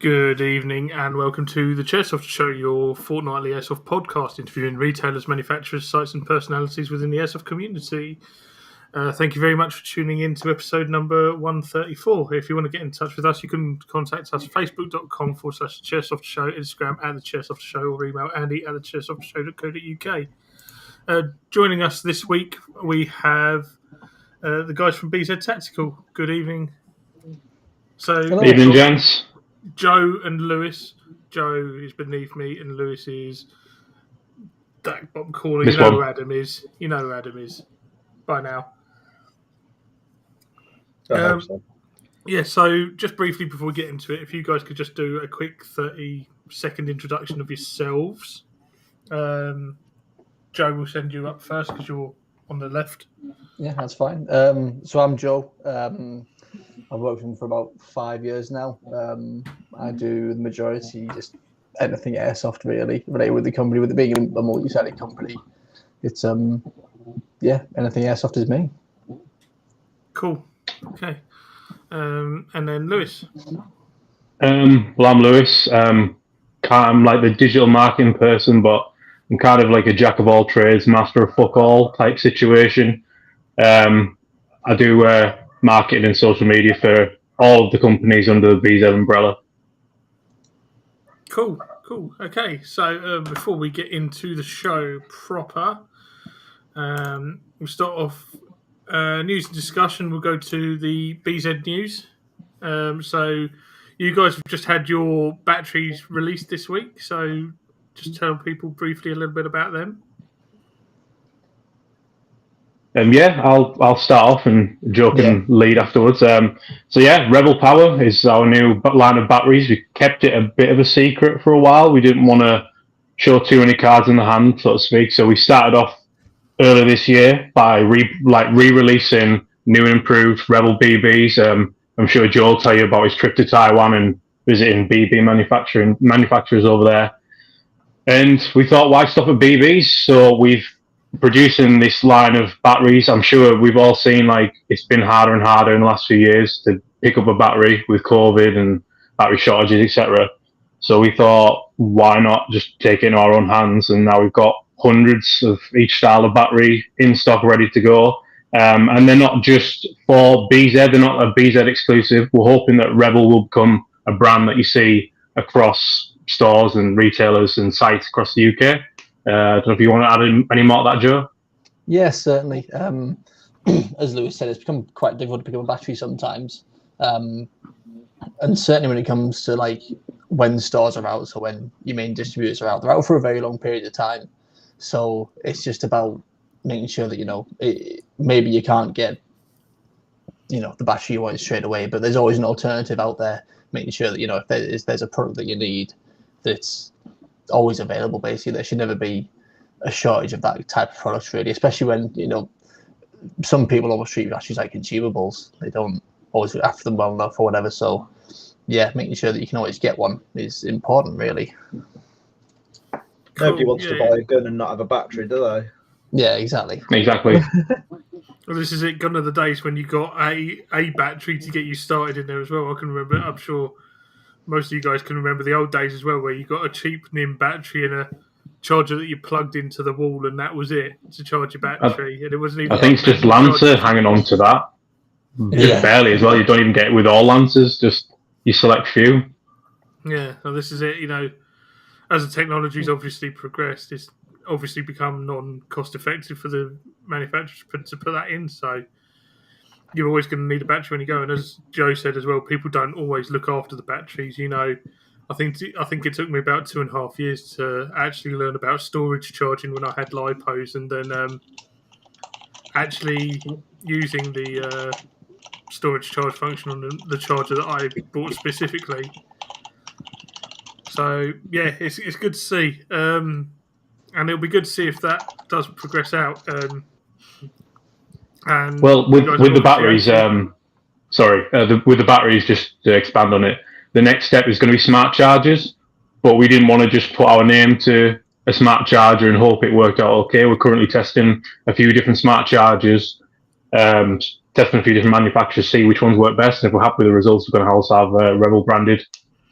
Good evening and welcome to the Chairsofter Show, your fortnightly airsoft podcast interviewing retailers, manufacturers, sites and personalities within the airsoft community. Thank you very much for tuning in to episode number 134. If you want to get in touch with us, you can contact us facebook.com/Chairsofter Show, Instagram at the Chairsofter Show, or email Andy at the chairsoftershow.co.uk. Joining us this week, we have the guys from BZ Tactical. Good evening. Good evening, gents. Joe and Lewis. Joe is beneath me, and Lewis is that bottom corner. You know who Adam is. You know who Adam is by now. So. Yeah, so just briefly before we get into it, if you guys could just do a quick 30-second introduction of yourselves. Joe will send you up first because you're on the left. Yeah, that's fine. So I'm Joe. I've worked with him for about 5 years now. I do the majority, just anything airsoft really, related with the company. With it being a multi-sided company, it's anything airsoft is me. Cool. Okay. And then Lewis. Well, I'm Lewis. I'm like the digital marketing person, but I'm kind of like a jack of all trades, master of fuck all type situation. I do marketing and social media for all of the companies under the BZ umbrella. Cool. Okay, so before we get into the show proper, we'll start off news and discussion. We'll go to the BZ news. So you guys have just had your batteries released this week, so just tell people briefly a little bit about them. I'll start off and Joe can lead afterwards. Rebel Power is our new line of batteries. We kept it a bit of a secret for a while. We didn't want to show too many cards in the hand, so to speak. So we started off earlier this year by re-releasing new and improved Rebel BBs. I'm sure Joe will tell you about his trip to Taiwan and visiting BB manufacturers over there. And we thought, why stop at BBs? So we've producing this line of batteries. I'm sure we've all seen it's been harder and harder in the last few years to pick up a battery with COVID and battery shortages, etc. So we thought, why not just take it in our own hands? And now we've got hundreds of each style of battery in stock ready to go. And they're not just for BZ, they're not a BZ exclusive. We're hoping that Rebel will become a brand that you see across stores and retailers and sites across the UK. I don't know if you want to add any more to that, Joe? Yes, certainly. As Lewis said, it's become quite difficult to pick up a battery sometimes. And certainly when it comes to when stores are out, so when your main distributors are out, they're out for a very long period of time. So it's just about making sure that, maybe you can't get, the battery you want straight away, but there's always an alternative out there, making sure that, if there's a product that you need, that's always available. Basically, there should never be a shortage of that type of product, really, especially when some people almost treat batteries like consumables. They don't always look after them well enough or whatever. So making sure that you can always get one is important, really. Nobody wants to buy a gun and not have a battery, do they? Yeah, exactly. Well, this is it. Gone are the days when you got a battery to get you started in there as well. I can remember. I'm sure most of you guys can remember the old days as well, where you got a cheap NIM battery and a charger that you plugged into the wall, and that was it to charge your battery. And it wasn't even. I think it's just Lancer hanging on to that. Just barely as well. You don't even get it with all Lancers. Just you select few. Yeah, well, this is it. As the technology's obviously progressed, it's obviously become non-cost effective for the manufacturers to put that in. So you're always going to need a battery when you go. And as Joe said as well, people don't always look after the batteries. I think it took me about 2.5 years to actually learn about storage charging when I had LiPos, and then actually using the storage charge function on the charger that I bought specifically. So yeah, it's good to see, and it'll be good to see if that does progress out. And with the batteries, with the batteries, just to expand on it, the next step is going to be smart chargers. But we didn't want to just put our name to a smart charger and hope it worked out okay. We're currently testing a few different smart chargers, testing a few different manufacturers, see which ones work best. And if we're happy with the results, we're going to also have Rebel branded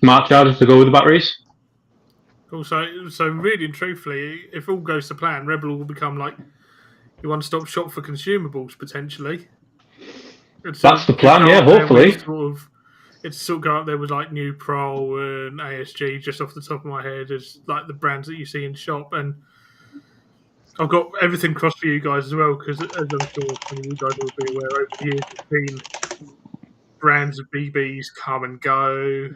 smart chargers to go with the batteries. Also, so really and truthfully, if all goes to plan, Rebel will become like your one-stop shop for consumables potentially. That's the plan, yeah. Hopefully, it's sort of go up there with like New Pro and ASG just off the top of my head as like the brands that you see in shop, and I've got everything crossed for you guys as well because as I'm sure some of you guys will be aware, over the years there's been brands of BBs come and go.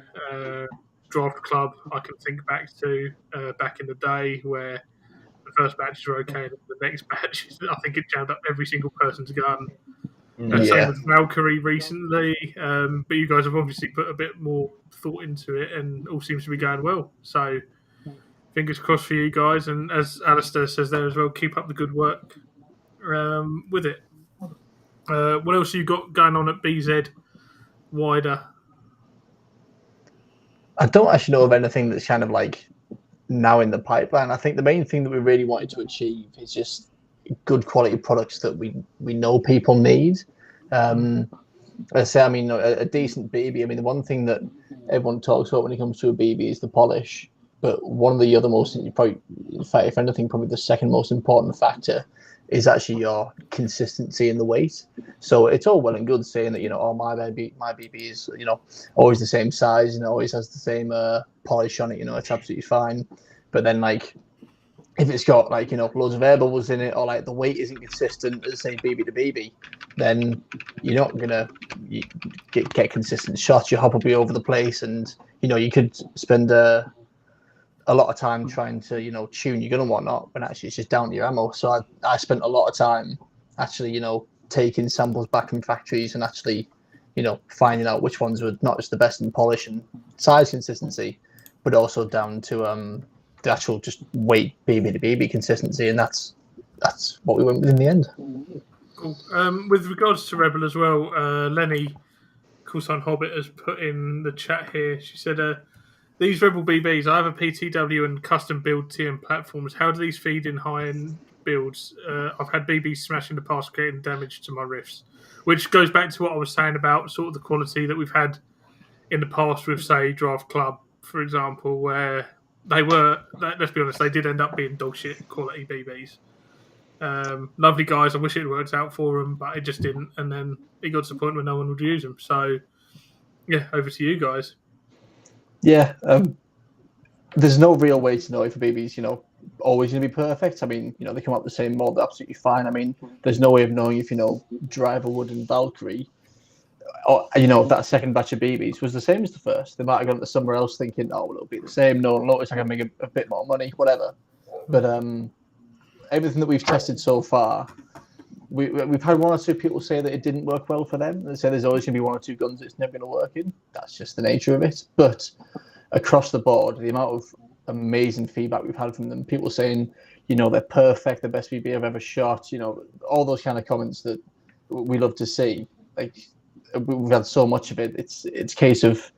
Draft Club, I can think back to back in the day where the first batches were okay, and the next batch, I think it jammed up every single person's gun. Same with Valkyrie recently, but you guys have obviously put a bit more thought into it, and all seems to be going well. So fingers crossed for you guys, and as Alistair says there as well, keep up the good work with it. What else have you got going on at BZ wider? I don't actually know of anything that's kind of like now in the pipeline. I think the main thing that we really wanted to achieve is just good quality products that we know people need. I say, I mean, a decent BB. I mean, the one thing that everyone talks about when it comes to a BB is the polish. But one of the other most, probably, in fact, if anything, probably the second most important factor is actually your consistency in the weight. So it's all well and good saying that, oh, my BB is, always the same size and always has the same polish on it, it's absolutely fine. But then, like, if it's got, like, loads of air bubbles in it, or, like, the weight isn't consistent as, say, BB to BB, then you're not going to get consistent shots. Your hop will be over the place, and, you could spend a lot of time trying to, tune your gun and whatnot, when actually it's just down to your ammo. So I spent a lot of time actually, taking samples back from factories and actually, finding out which ones were not just the best in polish and size consistency, but also down to the actual just weight BB to BB consistency, and that's what we went with in the end. Cool. With regards to Rebel as well, Lenny, Coulson Hobbit, has put in the chat here. She said, these Rebel BBs, I have a PTW and custom build TM platforms. How do these feed in high-end builds? I've had BBs smash in the past, creating damage to my riffs, which goes back to what I was saying about sort of the quality that we've had in the past with, say, Draft Club, for example, where they were, let's be honest, they did end up being dog shit quality BBs. Lovely guys, I wish it worked out for them, but it just didn't. And then it got to the point where no one would use them. So, yeah, over to you guys. Yeah, there's no real way to know if a BB's, always going to be perfect. I mean, they come out the same mold, absolutely fine. I mean, there's no way of knowing if, Driverwood and Valkyrie, or, that second batch of BBs was the same as the first. They might have gone to somewhere else thinking, oh, well, it'll be the same. No, notice I can make a bit more money, whatever. But everything that we've tested so far, we've had one or two people say that it didn't work well for them. They say there's always going to be one or two guns it's never going to work in. That's just the nature of it. But across the board, the amount of amazing feedback we've had from them, people saying, they're perfect, the best BB I've ever shot, all those kind of comments that we love to see. Like, we've had so much of it. It's a case of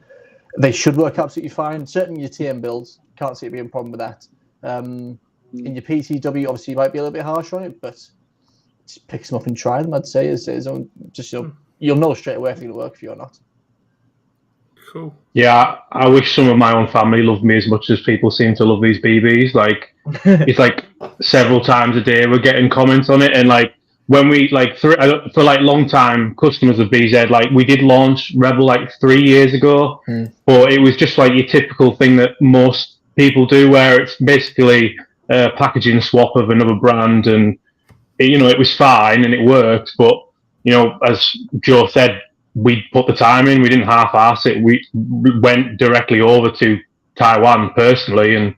they should work absolutely fine. Certainly your TM builds, can't see it being a problem with that. In your PTW, obviously you might be a little bit harsh on it, but just pick them up and try them, I'd say. You'll know straight away if it's going to work for you or not. Cool. Yeah, I wish some of my own family loved me as much as people seem to love these BBs. Like, it's like several times a day we're getting comments on it, and like when we for like long time customers of BZ, like we did launch Rebel like 3 years ago, but it was just like your typical thing that most people do, where it's basically a packaging swap of another brand, and it was fine and it worked, but as Joe said, we put the time in. We didn't half-ass it. We went directly over to Taiwan personally and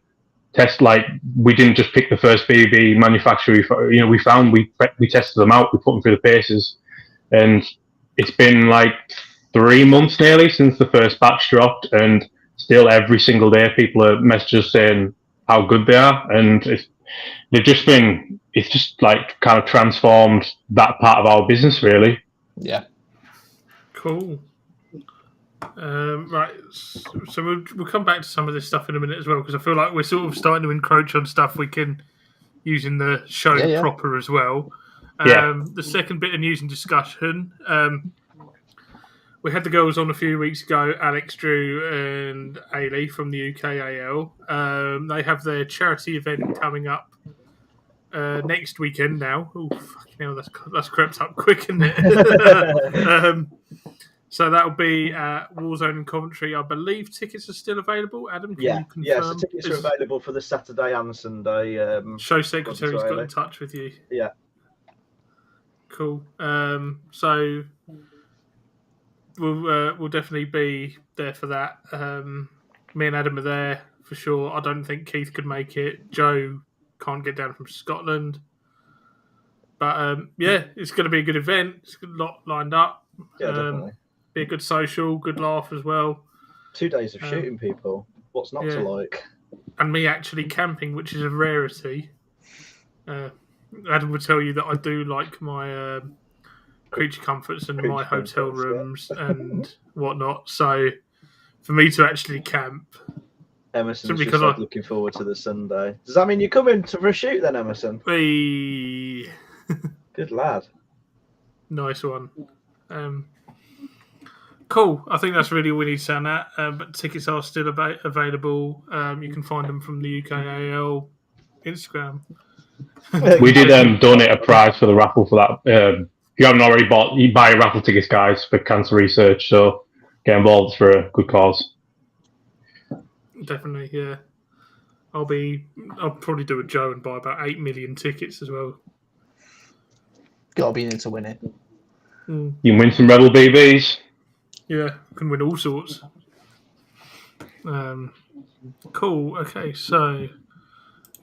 test. Like, we didn't just pick the first BB manufacturer. We found we tested them out. We put them through the paces, and it's been like 3 months nearly since the first batch dropped, and still every single day people are messaging us saying how good they are, and it's just like kind of transformed that part of our business, really. Yeah. Cool. Right, so we'll come back to some of this stuff in a minute as well, because I feel like we're sort of starting to encroach on stuff we can use in the show proper as well. The second bit of news and discussion. we had the girls on a few weeks ago, Alex, Drew, and Ailey from the UKAL. They have their charity event coming up next weekend now. Oh, fucking hell, that's crept up quick, isn't it? So that'll be at Warzone in Coventry. I believe tickets are still available. Adam, can you confirm? Yeah, so tickets are available for the Saturday and Sunday. Show secretary's got in touch with you. Yeah. Cool. So we'll definitely be there for that. Me and Adam are there for sure. I don't think Keith could make it. Joe can't get down from Scotland. But it's going to be a good event. It's got a lot lined up. Yeah, definitely. Be a good social, good laugh as well. 2 days of shooting people. What's not to like? And me actually camping, which is a rarity. Adam would tell you that I do like my creature comforts and my hotel rooms and whatnot. So for me to actually camp, Emerson's just looking forward to the Sunday. Does that mean you're coming for a shoot then, Emerson? Good lad. Nice one. Cool. I think that's really all we need to say on that. But tickets are still available. You can find them from the UKAL Instagram. We did donate a prize for the raffle for that. If you haven't already bought, you buy raffle tickets, guys, for cancer research. So get involved for a good cause. Definitely, yeah. I'll probably do a Joe and buy about 8 million tickets as well. Gotta be in it to win it. You can win some Rebel BBs. Yeah, can win all sorts. Cool. Okay, so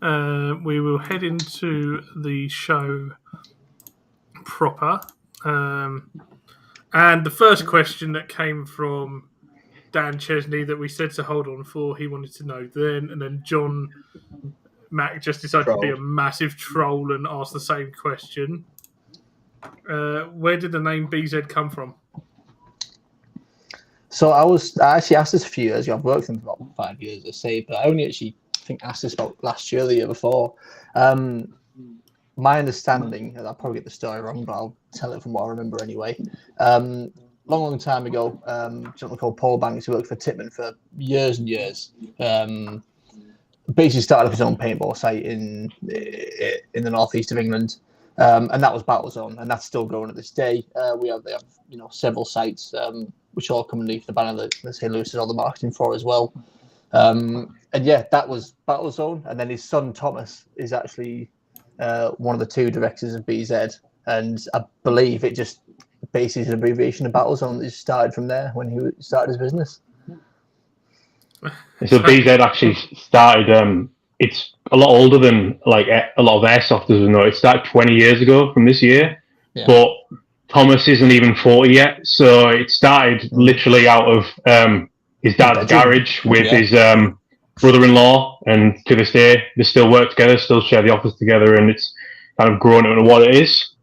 we will head into the show proper. And the first question that came from Dan Chesney that we said to hold on for, he wanted to know then, and then John Mack just decided to be a massive troll and ask the same question. Where did the name BZ come from? So I actually asked this a few years ago. I've worked with them for about 5 years, I say, but I only actually think asked this about last year or the year before. My understanding, and I'll probably get the story wrong, but I'll tell it from what I remember anyway. Long time ago, someone called Paul Banks, who worked for Tipman for years and years, basically started up his own paintball site in the northeast of England. And that was Battlezone, and that's still going to this day. They have several sites, which all come underneath the banner that St. Louis did all the marketing for as well. And yeah, that was Battlezone, and then his son Thomas is actually one of the 2 directors of BZ, and I believe it just basically is an abbreviation of Battlezone that just started from there when he started his business. So BZ actually started. It's a lot older than like a lot of airsofters know. It started 20 years ago from this year, but Thomas isn't even 40 yet. So it started literally out of his dad's garage with his brother-in-law, and to this day they still work together, still share the office together, and it's kind of grown into what it is.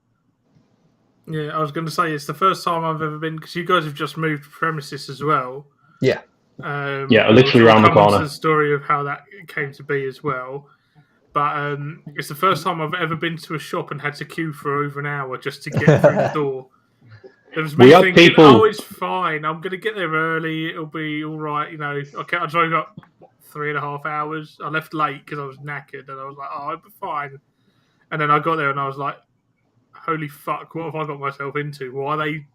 Yeah, I was going to say it's the first time I've ever been, because you guys have just moved premises as well. Yeah. Literally around the corner. The story of how that came to be as well, but it's the first time I've ever been to a shop and had to queue for over an hour just to get through the door. There was me thinking, it's fine. I'm going to get there early. It'll be all right. I drove up 3.5 hours. I left late because I was knackered, and I was like, I'll be fine. And then I got there and I was like, holy fuck, what have I got myself into? Why are they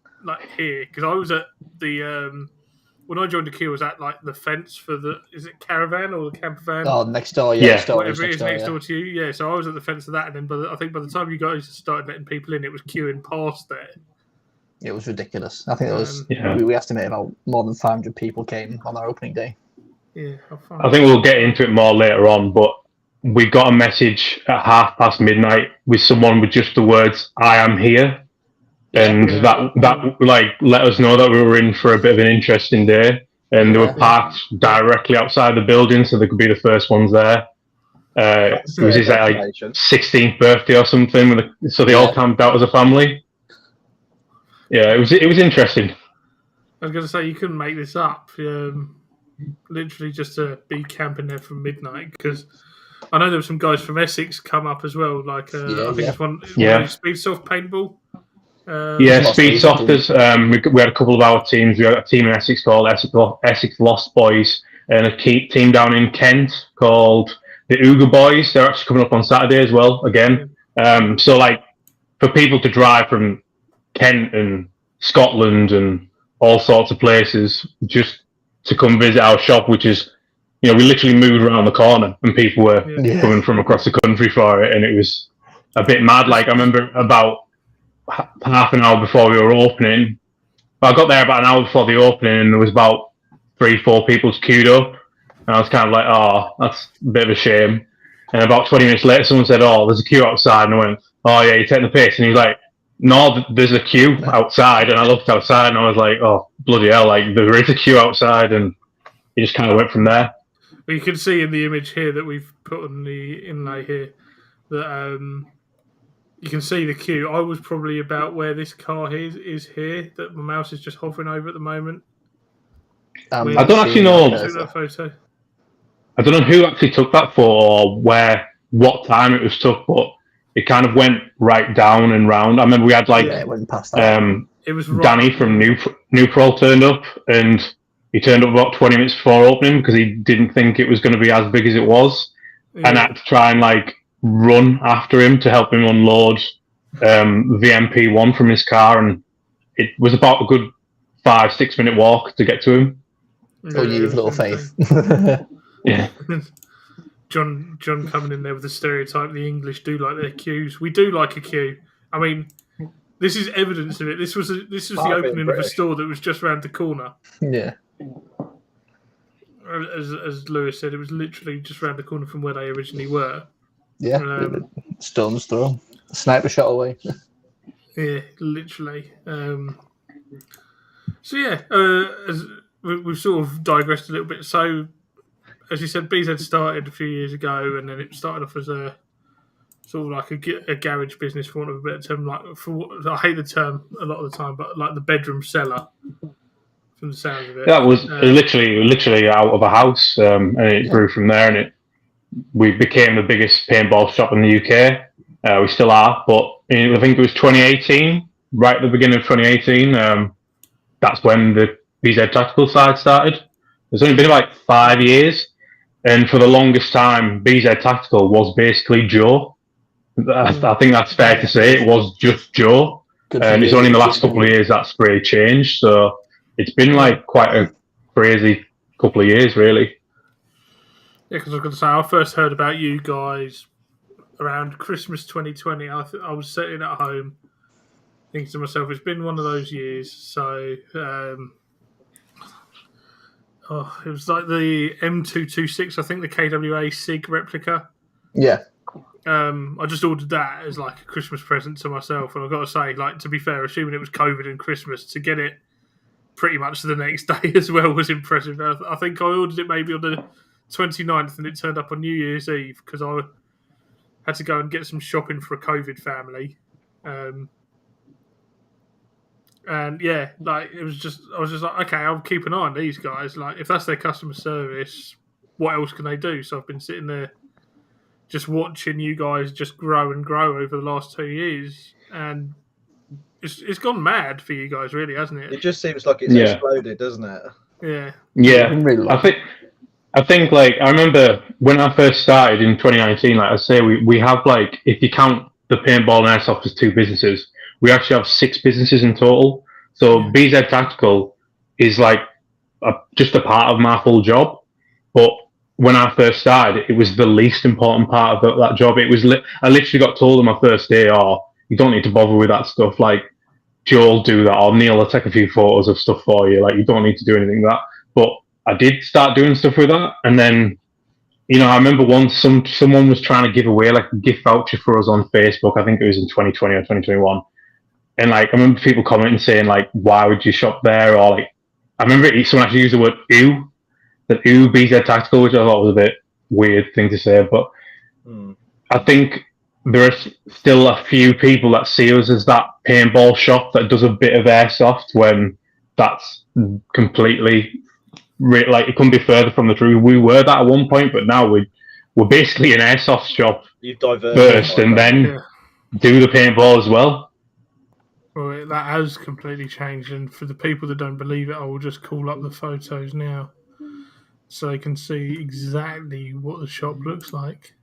here? Because I was at the when I joined the queue, was at the fence for is it caravan or the camper van? Oh, next door, next door. Whatever it is next door to you. Yeah, so I was at the fence of that, and then I think by the time you guys started letting people in, it was queuing past there. It was ridiculous. I think it was. We estimate about more than 500 people came on our opening day. Yeah, I think we'll get into it more later on, but we got a message at midnight with someone with just the words "I am here." And that let us know that we were in for a bit of an interesting day, and they were parked directly outside the building, so they could be the first ones there. It was his 16th birthday or something, so they all camped out as a family. Yeah, it was interesting. I was going to say you couldn't make this up. Literally just to be camping there from midnight, because I know there were some guys from Essex come up as well. I think it's one Speed Soft paintball. Yeah, speed softers. We had a couple of our teams. We had a team in Essex called Essex Lost Boys, and a team down in Kent called the Uga Boys. They're actually coming up on Saturday as well. Again, so like for people to drive from Kent and Scotland and all sorts of places just to come visit our shop, which is, we literally moved around the corner and people were coming from across the country for it, and it was a bit mad. Like I remember about half an hour before we were opening. I got there about an hour before the opening, and there was about 3-4 people queued up, and I was kind of like, "Oh, that's a bit of a shame." And about 20 minutes later, someone said, "Oh, there's a queue outside," and I went, "Oh yeah, you're taking the piss." And he's like, "No, there's a queue outside," and I looked outside, and I was like, "Oh bloody hell! Like there is a queue outside," and it just kind of went from there. Well, you can see in the image here that we've put on the inlay here that you can see the queue. I was probably about where this car is here, that my mouse is just hovering over at the moment. I don't actually know. That photo. I don't know who actually took that photo or what time it was took, but it kind of went right down and round. I remember we had it went past that. It was Danny from New Prol turned up, and he turned up about 20 minutes before opening because he didn't think it was going to be as big as it was, and I had to try and run after him to help him unload the MP1 from his car, and it was about a good 5-6 minute walk to get to him. Oh, you have little faith. Yeah. John coming in there with the stereotype the English do like their queues. We do like a queue. I mean, this is evidence of it. This was the opening of a store that was just around the corner. Yeah. As Lewis said, it was literally just around the corner from where they originally were. Yeah, stone's throw, sniper shot away. Yeah, literally. So yeah, as we've sort of digressed a little bit. So, as you said, BZ started a few years ago, and then it started off as a sort of like a garage business, for want of a better term. I hate the term a lot of the time, but like the bedroom cellar. From the sound of it, that was literally out of a house, and it grew from there, and we became the biggest paintball shop in the UK. We still are, but I think it was 2018, right at the beginning of 2018. That's when the BZ Tactical side started. It's only been about 5 years, and for the longest time, BZ Tactical was basically Joe. I think that's fair to say. It was just Joe, and it's only in the last couple of years that's really changed. So it's been quite a crazy couple of years, really. Yeah, because I was going to say, I first heard about you guys around Christmas 2020. I was sitting at home thinking to myself, it's been one of those years. So, it was like the M226, I think the KWA SIG replica. Yeah. I just ordered that as like a Christmas present to myself. And I've got to say, to be fair, assuming it was COVID and Christmas, to get it pretty much the next day as well was impressive. I think I ordered it maybe on the 29th, and it turned up on New Year's Eve because I had to go and get some shopping for a COVID family, and yeah, I was just like, okay, I'll keep an eye on these guys. If that's their customer service, what else can they do? So I've been sitting there just watching you guys just grow and grow over the last 2 years, and it's gone mad for you guys, really, hasn't it? It just seems like it's exploded, doesn't it? Yeah. Yeah. I think I remember when I first started in 2019, I say we have if you count the paintball and airsoft as 2 businesses, we actually have 6 businesses in total. So BZ Tactical is just a part of my full job. But when I first started, it was the least important part of that job. It was I literally got told on my first day, you don't need to bother with that stuff. Joe will do that, or Neil will take a few photos of stuff for you. You don't need to do anything with that. But I did start doing stuff with that, and then, I remember once someone was trying to give away a gift voucher for us on Facebook. I think it was in 2020 or 2021, and I remember people commenting saying "Why would you shop there?" Or I remember someone actually used the word "ooh," that "ooh BZ Tactical," which I thought was a bit weird thing to say, but I think there are still a few people that see us as that paintball shop that does a bit of airsoft when that's completely it couldn't be further from the truth. We were that at one point, but now we're basically an airsoft shop You've diverted first, and then do the paintball as well. Well, that has completely changed. And for the people that don't believe it, I will just call up the photos now so they can see exactly what the shop looks like.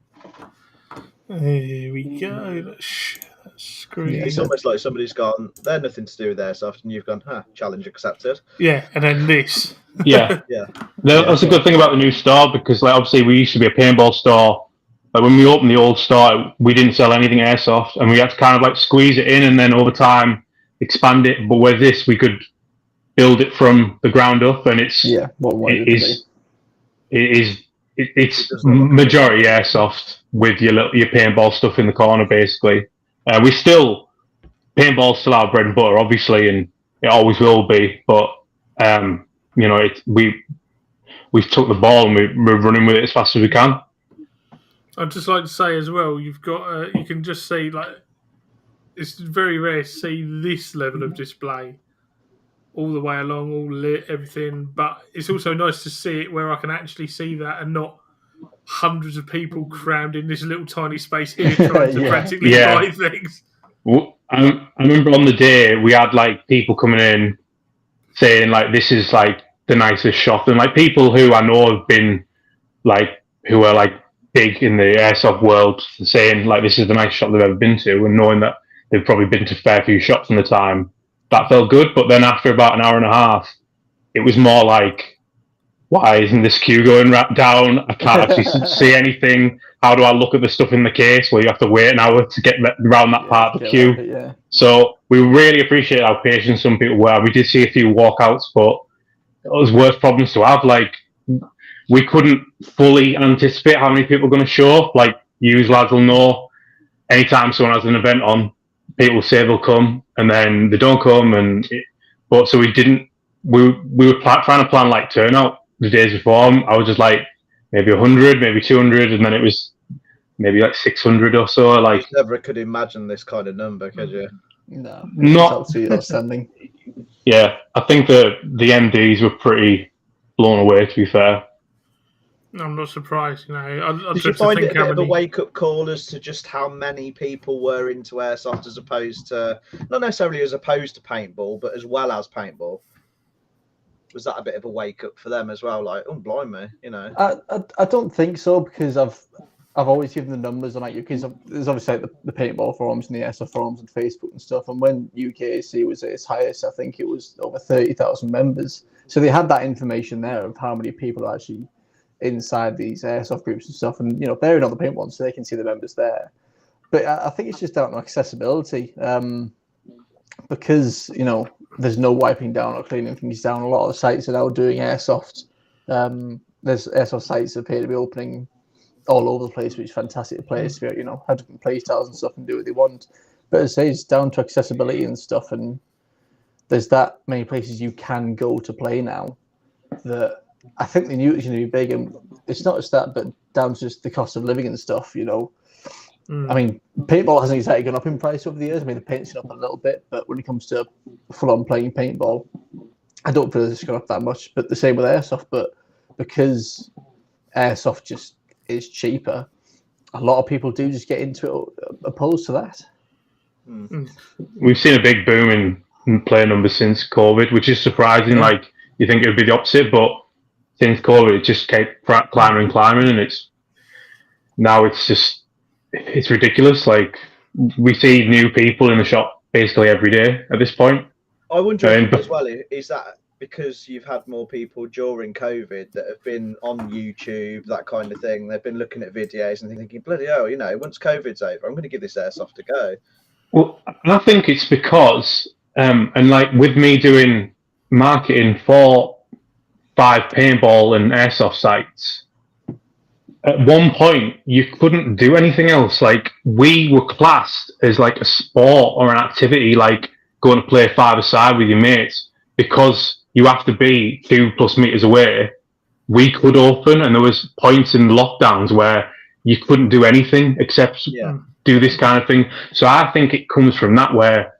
There we go. Let's share that screen. It's almost like somebody's gone, they're nothing to do with airsoft, and you've gone, challenge accepted. Yeah, and then this. Yeah. Yeah. That's a good thing about the new store, because like obviously we used to be a paintball store. But when we opened the old store, we didn't sell anything airsoft, and we had to kind of like squeeze it in and then over time expand it. But with this, we could build it from the ground up, and it's majority airsoft with your paintball stuff in the corner, basically. We still paintball's still our bread and butter, obviously, and it always will be. But we've took the ball and we're running with it as fast as we can. I'd just like to say as well, you've got you can just see, like, it's very rare to see this level of display all the way along, all lit, everything. But it's also nice to see it where I can actually see that and not hundreds of people crammed in this little tiny space here trying to practically buy things. Well, I remember on the day we had like people coming in saying like this is like the nicest shop, and like people who I know have been like who are like big in the airsoft world saying like this is the nicest shop they've ever been to, and knowing that they've probably been to a fair few shops in the time, that felt good. But then after about an hour and a half, it was more like, why isn't this queue going down? I can't actually see anything. How do I look at the stuff in the case where you have to wait an hour to get around that part of the queue? So we really appreciate how patient some people were. We did see a few walkouts, but it was worse problems to have. Like, we couldn't fully anticipate how many people were going to show up. Like, you lads will know, anytime someone has an event on, people say they'll come, and then they don't come. So we didn't. We were trying to plan like turnout the days before. I was just like maybe 100, maybe 200, and then it was maybe like 600 or so. Like, you never could imagine this kind of number, could you? No, not absolutely outstanding. Yeah, I think the MDs were pretty blown away, to be fair. I'm not surprised, you know. Did you find it a bit of a wake-up call as to just how many people were into airsoft, as opposed to, not necessarily as opposed to paintball, but as well as paintball? Was that a bit of a wake-up for them as well? Like, oh, blimey, you know. I don't think so, because I've always given the numbers on, like, because there's obviously like the paintball forums and the airsoft forums and Facebook and stuff. And when UKAC was at its highest, I think it was over 30,000 members. So they had that information there of how many people are actually inside these airsoft groups and stuff, and they're in on the paint ones, so they can see the members there. But I think it's just down to accessibility, because there's no wiping down or cleaning things down. A lot of the sites are now doing airsoft. There's airsoft sites that appear to be opening all over the place, which is fantastic place to be, have different play styles and stuff and do what they want. But as I say, it's down to accessibility and stuff, and there's that many places you can go to play now that I think they knew it was going to be big, and it's not just that, but down to just the cost of living and stuff, I mean, paintball hasn't exactly gone up in price over the years. I mean, the paint's gone up a little bit, but when it comes to full-on playing paintball, I don't feel it's gone up that much. But the same with airsoft, but because airsoft just is cheaper, a lot of people do just get into it opposed to that. We've seen a big boom in player numbers since COVID, which is surprising. Yeah. Like, you think it would be the opposite, but since COVID, it just kept climbing, and it's ridiculous. Like, we see new people in the shop basically every day at this point. I wonder as well, is that because you've had more people during COVID that have been on YouTube, that kind of thing? They've been looking at videos and thinking, bloody hell, once COVID's over, I'm going to give this airsoft a go. Well, I think it's because, and like with me doing marketing for 5 paintball and airsoft sites, at one point you couldn't do anything else. Like, we were classed as like a sport or an activity, like going to play 5-a-side with your mates, because you have to be 2+ meters away. We could open, and there was points in lockdowns where you couldn't do anything except do this kind of thing. So I think it comes from that, where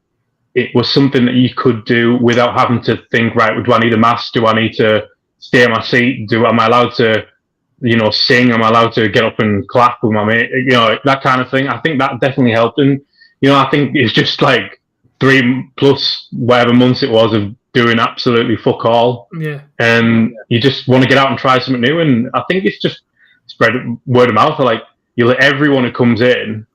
it was something that you could do without having to think, right, do I need a mask? Do I need to stay in my seat? Am I allowed to, sing? Am I allowed to get up and clap with my mate? That kind of thing. I think that definitely helped. And, I think it's just like 3+ whatever months it was of doing absolutely fuck all. Yeah. And you just want to get out and try something new. And I think it's just spread word of mouth. Like, you let everyone who comes in.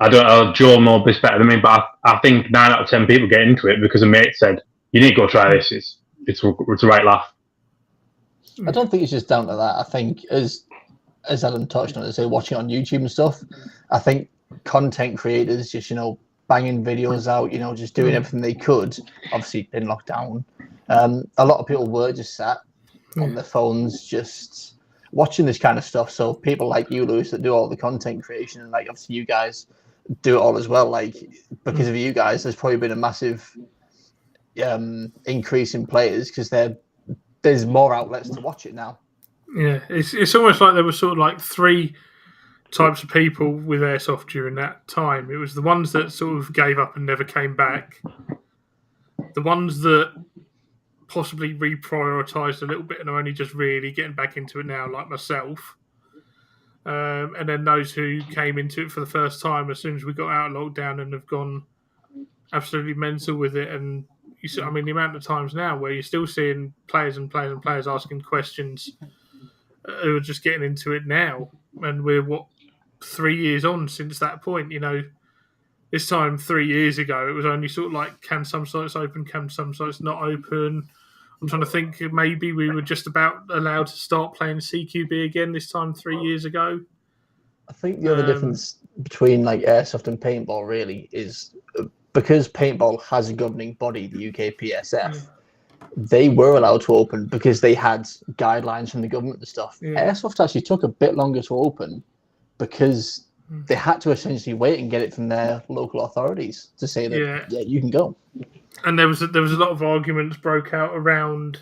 I don't know, Joe will know this better than me, but I think 9 out of 10 people get into it because a mate said, "You need to go try this. It's a right laugh." I don't think it's just down to that. I think, as Adam touched on, say watching on YouTube and stuff, I think content creators just banging videos out, just doing everything they could. Obviously in lockdown, a lot of people were just sat on their phones, just watching this kind of stuff. So people like you, Lewis, that do all the content creation, and like obviously you guys do it all as well. Like, because of you guys, there's probably been a massive increase in players because there's more outlets to watch it now. Yeah, it's almost like there were sort of like 3 types of people with Airsoft during that time. It was the ones that sort of gave up and never came back, the ones that possibly reprioritised a little bit and are only just really getting back into it now, like myself, and then those who came into it for the first time as soon as we got out of lockdown and have gone absolutely mental with it. And the amount of times now where you're still seeing players and players and players asking questions who are just getting into it now, and we're 3 years on since that point. This time 3 years ago it was only sort of like, can some sites open, can some sites not open? I'm trying to think, maybe we were just about allowed to start playing CQB again this time 3 years ago. I think the other difference between like Airsoft and paintball really is because paintball has a governing body, the UK PSF, they were allowed to open because they had guidelines from the government and stuff. Yeah. Airsoft actually took a bit longer to open because they had to essentially wait and get it from their local authorities to say that, yeah you can go. And there was a lot of arguments broke out around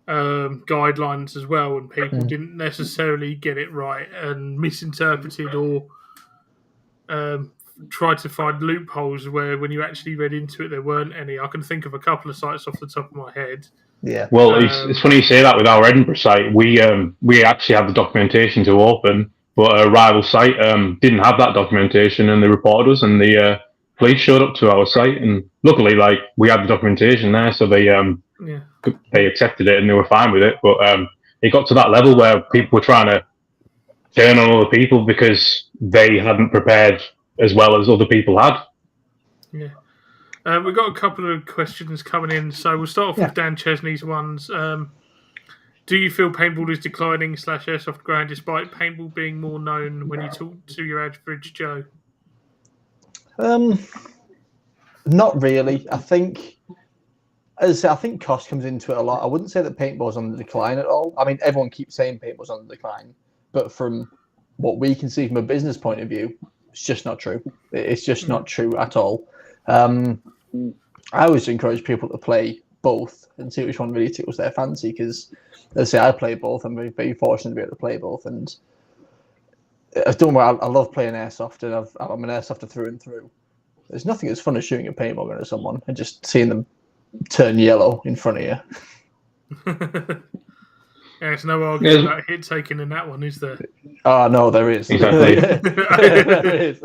guidelines as well, and people didn't necessarily get it right and misinterpreted or tried to find loopholes where when you actually read into it there weren't any. I can think of a couple of sites off the top of my head. Yeah. Well, it's funny you say that with our Edinburgh site. We actually have the documentation to open, but a rival site didn't have that documentation, and they reported us, and the police showed up to our site, and luckily, like, we had the documentation there, so they accepted it and they were fine with it. But it got to that level where people were trying to turn on other people because they hadn't prepared as well as other people had. Yeah. We've got a couple of questions coming in, so we'll start off with Dan Chesney's ones. Do you feel paintball is declining / Airsoft growing despite paintball being more known when you talk to your average Joe? Not really. I think, as I say, I think cost comes into it a lot. I wouldn't say that paintball's on the decline at all. I mean, everyone keeps saying paintball's on the decline, but from what we can see from a business point of view, it's just not true. It's just not true at all. I always encourage people to play both and see which one really tickles their fancy, because, as I say, I play both. I'm very fortunate to be able to play both, and I've done well. I love playing Airsoft, and I'm an Airsofter through and through. There's nothing as fun as shooting a paintball gun at someone and just seeing them turn yellow in front of you. There's no argument about hit taking in that one, is there? Oh, no, there is. Exactly. There is.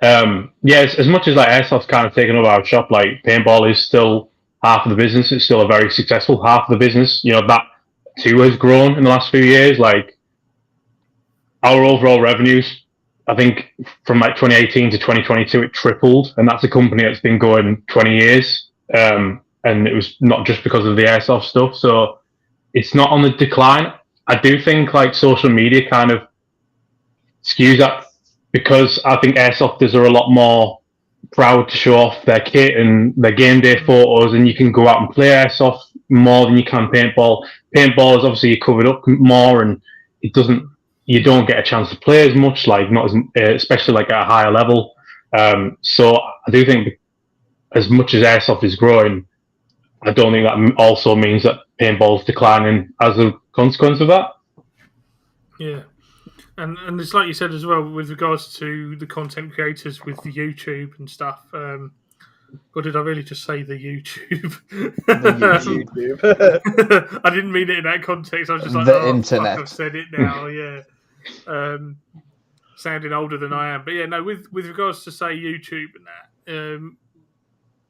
As much as like Airsoft's kind of taken over our shop, like paintball is still half of the business. It's still a very successful half of the business. That too has grown in the last few years. Like, our overall revenues, I think from like 2018 to 2022, it tripled, and that's a company that's been going 20 years. And it was not just because of the Airsoft stuff. So it's not on the decline. I do think like social media kind of skews that, because I think Airsofters are a lot more proud to show off their kit and their game day photos, and you can go out and play Airsoft more than you can paintball. Paintball is obviously covered up more, and you don't get a chance to play as much, like not as, especially like at a higher level. So I do think, as much as Airsoft is growing, I don't think that also means that paintball's declining as a consequence of that. Yeah. And it's like you said as well, with regards to the content creators with the YouTube and stuff. Or did I really just say the YouTube? The YouTube. I didn't mean it in that context. I was just like, the internet. Fuck, I've said it now. Yeah. Sounding older than I am. But yeah, no, with regards to, say, YouTube and that,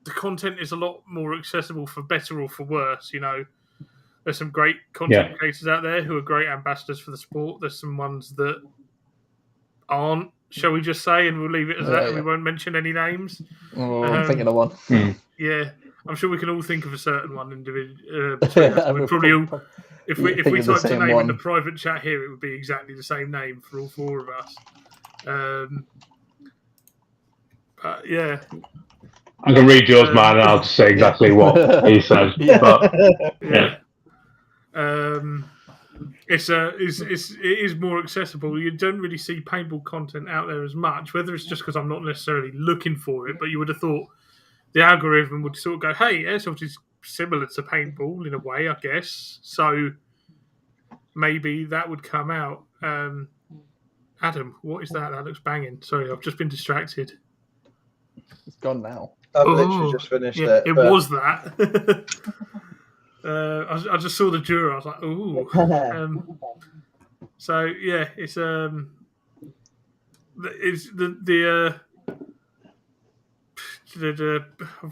the content is a lot more accessible for better or for worse. You know, there's some great content creators out there who are great ambassadors for the sport. There's some ones that aren't, shall we just say, and we'll leave it as that, and we won't mention any names. I'm thinking of one. Yeah, I'm sure we can all think of a certain one individual. We probably all, if we typed a name in the private chat here, it would be exactly the same name for all four of us. But yeah, I can read Joe's mind, and I'll just say exactly what he said. But, it is more accessible. You don't really see paintball content out there as much, whether it's just because I'm not necessarily looking for it, but you would have thought the algorithm would sort of go, hey, airsoft is similar to paintball in a way, I guess. So maybe that would come out. Adam, what is that? That looks banging. Sorry, I've just been distracted. It's gone now. I've literally just finished it. It was that. I just saw the juror. I was like, ooh. So yeah, it's I've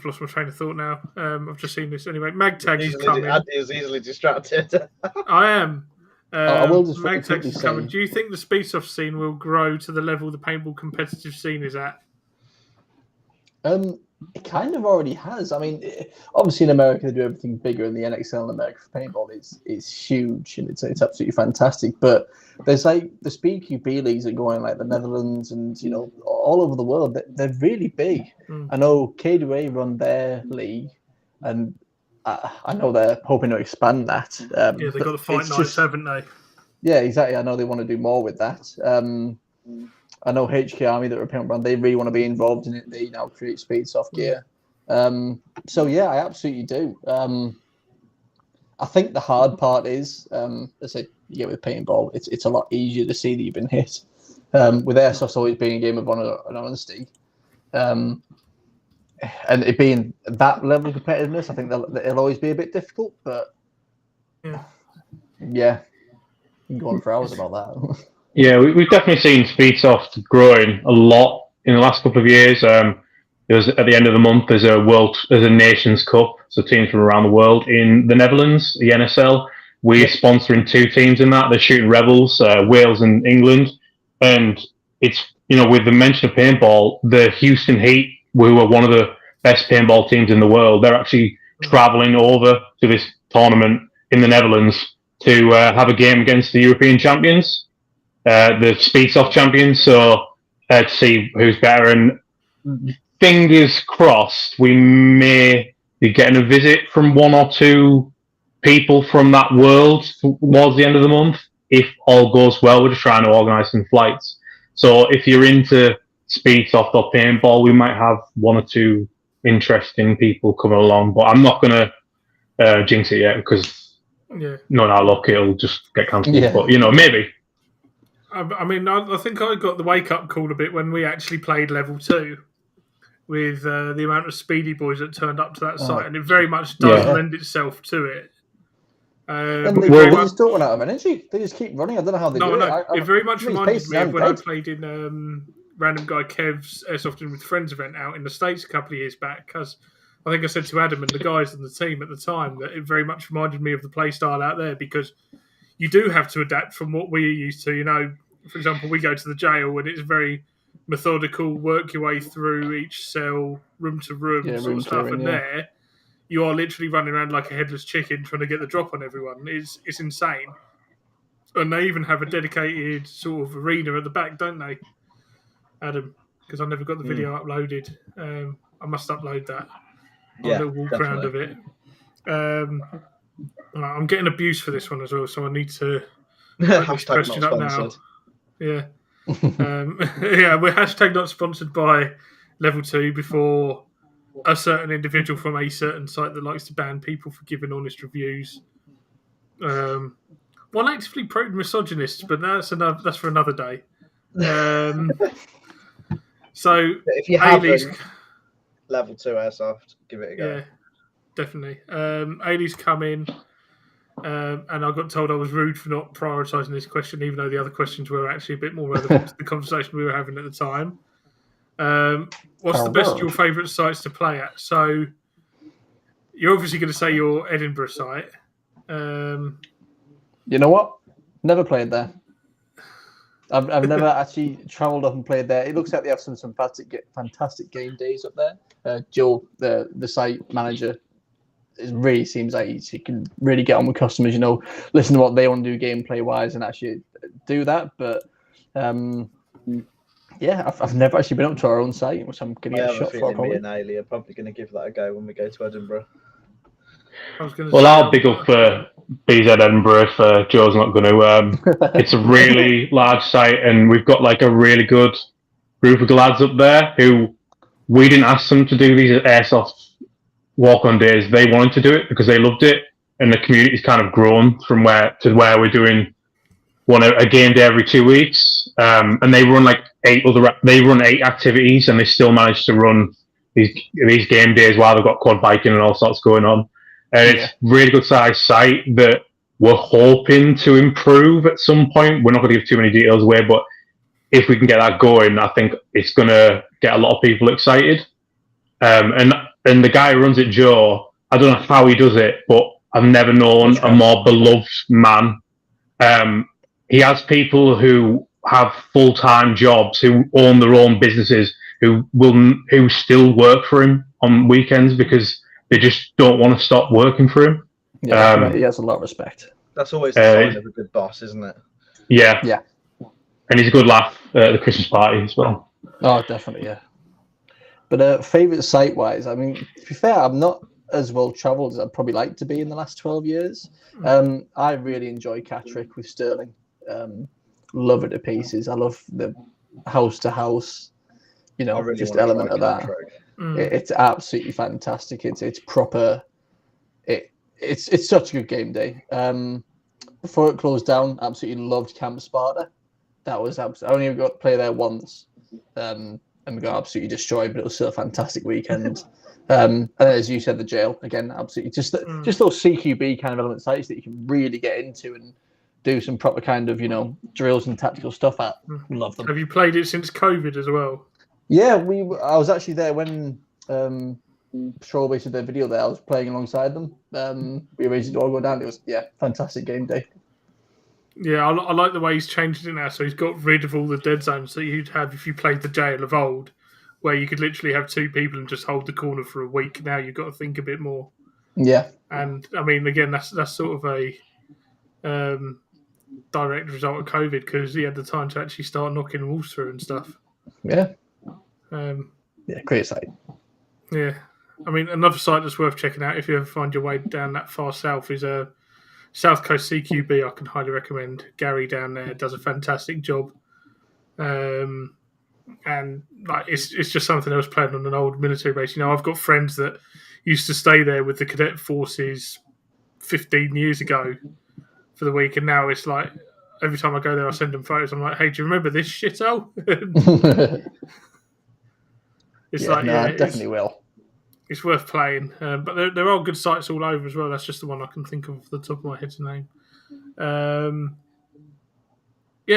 lost my train of thought now. I've just seen this anyway. Magtags is coming. Andy is easily distracted. I am. I will just Magtags is coming. Do you think the Speedsoft scene will grow to the level the paintball competitive scene is at? It kind of already has. I mean, obviously in America they do everything bigger, and the NXL in America for paintball is huge, and it's absolutely fantastic. But there's like the Speed QP leagues that go in like the Netherlands and all over the world. They're really big. I know K2A run their league, and I know they're hoping to expand that. They've got the fight nights, haven't they? Yeah, exactly. I know they want to do more with that. I know HK Army that are a paint brand, they really want to be involved in it. They now create Speedsoft gear. So yeah, I absolutely do. I think the hard part is, as I get with paintball, it's a lot easier to see that you've been hit. With airsoft always being a game of honor and honesty, and it being that level of competitiveness, I think it'll always be a bit difficult. But yeah, you can go on for hours about that. Yeah, we've definitely seen Speedsoft growing a lot in the last couple of years. There's at the end of the month, there's a Nations Cup, so teams from around the world in the Netherlands, the NSL. We're sponsoring 2 teams in that. They're shooting Rebels, Wales and England, and it's with the mention of paintball, the Houston Heat, who are one of the best paintball teams in the world, they're actually traveling over to this tournament in the Netherlands to have a game against the European champions. The Speedsoft champions, so to see who's better. And fingers crossed, we may be getting a visit from 1 or 2 people from that world towards the end of the month. If all goes well, we're just trying to organise some flights. So if you're into Speedsoft or paintball, we might have 1 or 2 interesting people coming along. But I'm not going to jinx it yet because not our luck, it'll just get cancelled. Yeah. But maybe. I mean, I think I got the wake-up call a bit when we actually played Level 2 with the amount of speedy boys that turned up to that site, and it very much does lend itself to it. And they just don't run out of energy. They just keep running. I don't know how they do it. It very much reminded me of when I played in Random Guy Kev's Airsofting with Friends event out in the States a couple of years back, because I think I said to Adam and the guys on the team at the time that it very much reminded me of the play style out there, because you do have to adapt from what we're used to. For example, we go to the jail and it's very methodical, work your way through each cell, room to room, sort of stuff. And there, you are literally running around like a headless chicken trying to get the drop on everyone. It's insane. And they even have a dedicated sort of arena at the back, don't they, Adam? Because I never got the video uploaded. I must upload that. Yeah, a little walk around of it. I'm getting abuse for this one as well, so I need to put this question up now. Yeah. We're hashtag not sponsored by Level 2 before a certain individual from a certain site that likes to ban people for giving honest reviews. One actively pro-misogynist, but that's for another day. So if you haven't Level 2 Airsoft, give it a go. Yeah, definitely. Ailey's come in, and I got told I was rude for not prioritising this question, even though the other questions were actually a bit more relevant to the conversation we were having at the time. What's the best of your favourite sites to play at? So you're obviously going to say your Edinburgh site. You know what? Never played there. I've never actually travelled up and played there. It looks like they have some fantastic game days up there. Joe, the site manager, it really seems like he can really get on with customers. Listen to what they want to do gameplay wise and actually do that. But yeah, I've never actually been up to our own site, which I'm going to get a shot for. Me and Ailey are probably going to give that a go when we go to Edinburgh. I'll big up for BZ Edinburgh if Joe's not going to. It's a really large site, and we've got like a really good group of lads up there who we didn't ask them to do these airsoft walk-on days. They wanted to do it because they loved it, and the community's kind of grown from where we're doing a game day every 2 weeks, and they run like 8 activities, and they still manage to run these game days while they've got quad biking and all sorts going on. And it's really good sized site that we're hoping to improve at some point. We're not going to give too many details away, but if we can get that going, I think it's going to get a lot of people excited. And the guy who runs it, Joe, I don't know how he does it, but I've never known a more beloved man. He has people who have full-time jobs, who own their own businesses, who still work for him on weekends because they just don't want to stop working for him. Yeah, he has a lot of respect. That's always the sign of a good boss, isn't it? Yeah. And he's a good laugh at the Christmas party as well. Oh, definitely, yeah. But favourite site-wise, I mean, to be fair, I'm not as well-travelled as I'd probably like to be in the last 12 years. I really enjoy Catterick with Sterling. Love it to pieces. I love the house-to-house, really just element of that. It's absolutely fantastic. It's proper. It's such a good game day. Before it closed down, absolutely loved Camp Sparta. That was I only got to play there once, and we got absolutely destroyed. But it was still a fantastic weekend. And as you said, the jail again, absolutely just those CQB kind of element sites that you can really get into and do some proper kind of drills and tactical stuff at. Love them. Have you played it since COVID as well? Yeah, I was actually there when Strawberry did their video there. I was playing alongside them. We arranged it all go down. It was fantastic game day. Yeah, I like the way he's changed it now. So he's got rid of all the dead zones that you'd have if you played the jail of old, where you could literally have 2 people and just hold the corner for a week. Now you've got to think a bit more. Yeah. And I mean, again, that's sort of a direct result of COVID because he had the time to actually start knocking walls through and stuff. Yeah. Yeah, great site. Yeah. I mean, another site that's worth checking out if you ever find your way down that far south is South Coast CQB. I can highly recommend. Gary down there does a fantastic job. And like it's just something I was playing on an old military base. I've got friends that used to stay there with the cadet forces 15 years ago for the week, and now it's like every time I go there, I send them photos. I'm like, "Hey, do you remember this shithole?" I definitely will. It's worth playing, but there are good sites all over as well. That's just the one I can think of off the top of my head's name.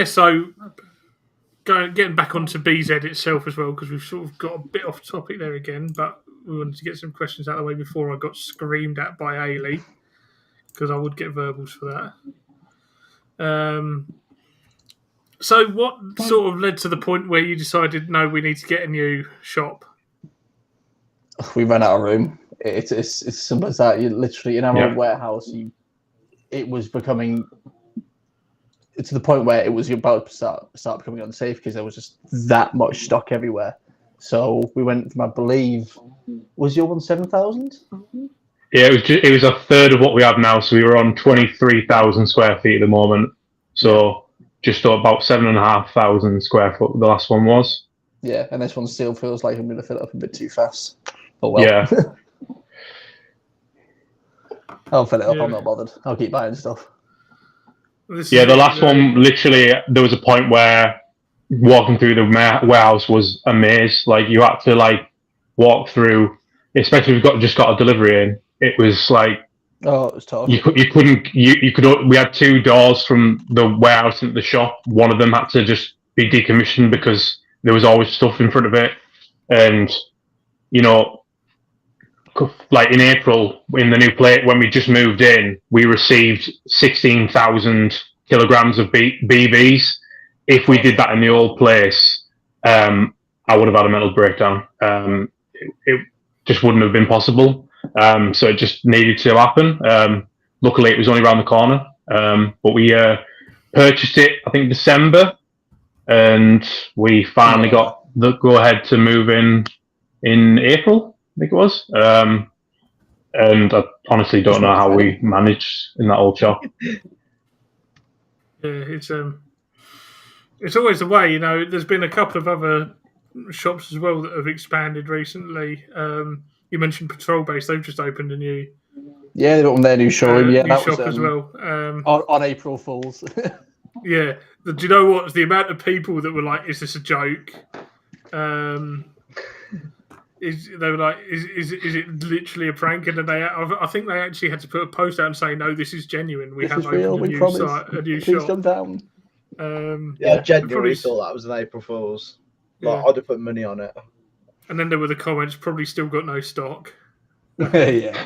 So getting back onto BZ itself as well, because we've sort of got a bit off topic there again, but we wanted to get some questions out of the way before I got screamed at by Ailey, because I would get verbals for that. So what sort of led to the point where you decided, no, we need to get a new shop? We ran out of room. It's as simple as that. You literally, in our old warehouse, it was becoming to the point where it was about to start becoming unsafe because there was just that much stock everywhere. So we went from, I believe, was your one 7,000? Yeah, it was a third of what we have now. So we were on 23,000 square feet at the moment. So just about 7,500 square foot. The last one was. Yeah, and this one still feels like I'm going to fill it up a bit too fast. But well, yeah. I'll fill it up. I'm not bothered. I'll keep buying stuff. The last one, literally, there was a point where walking through the warehouse was a maze. Like you had to walk through, especially if you just got a delivery in. It was like, oh, it was tough. You couldn't. We had 2 doors from the warehouse into the shop. One of them had to just be decommissioned because there was always stuff in front of it. And, you know, like in April, in the new place, when we just moved in, we received 16,000 kilograms of BBs. If we did that in the old place, I would have had a mental breakdown. It just wouldn't have been possible. So it just needed to happen. Luckily, it was only around the corner. But we purchased it, I think, December, and we finally got the go-ahead to move in April, I think it was. And I honestly don't know how we managed in that old shop. Yeah, it's always the way, you know. There's been a couple of other shops as well that have expanded recently. You mentioned Patrol Base; they've just opened a new they've opened their new showroom. new that shop was as well. on April Fools. Yeah, do you know what? The amount of people that were like, "Is this a joke?" They were like, "Is it literally a prank?" And then I think they actually had to put a post out and say, "No, this is genuine. We have opened a new site, a new Please shop." come down. I genuinely thought that was an April Fool's. Like, I'd have put money on it. And then there were the comments, probably still got no stock. Yeah.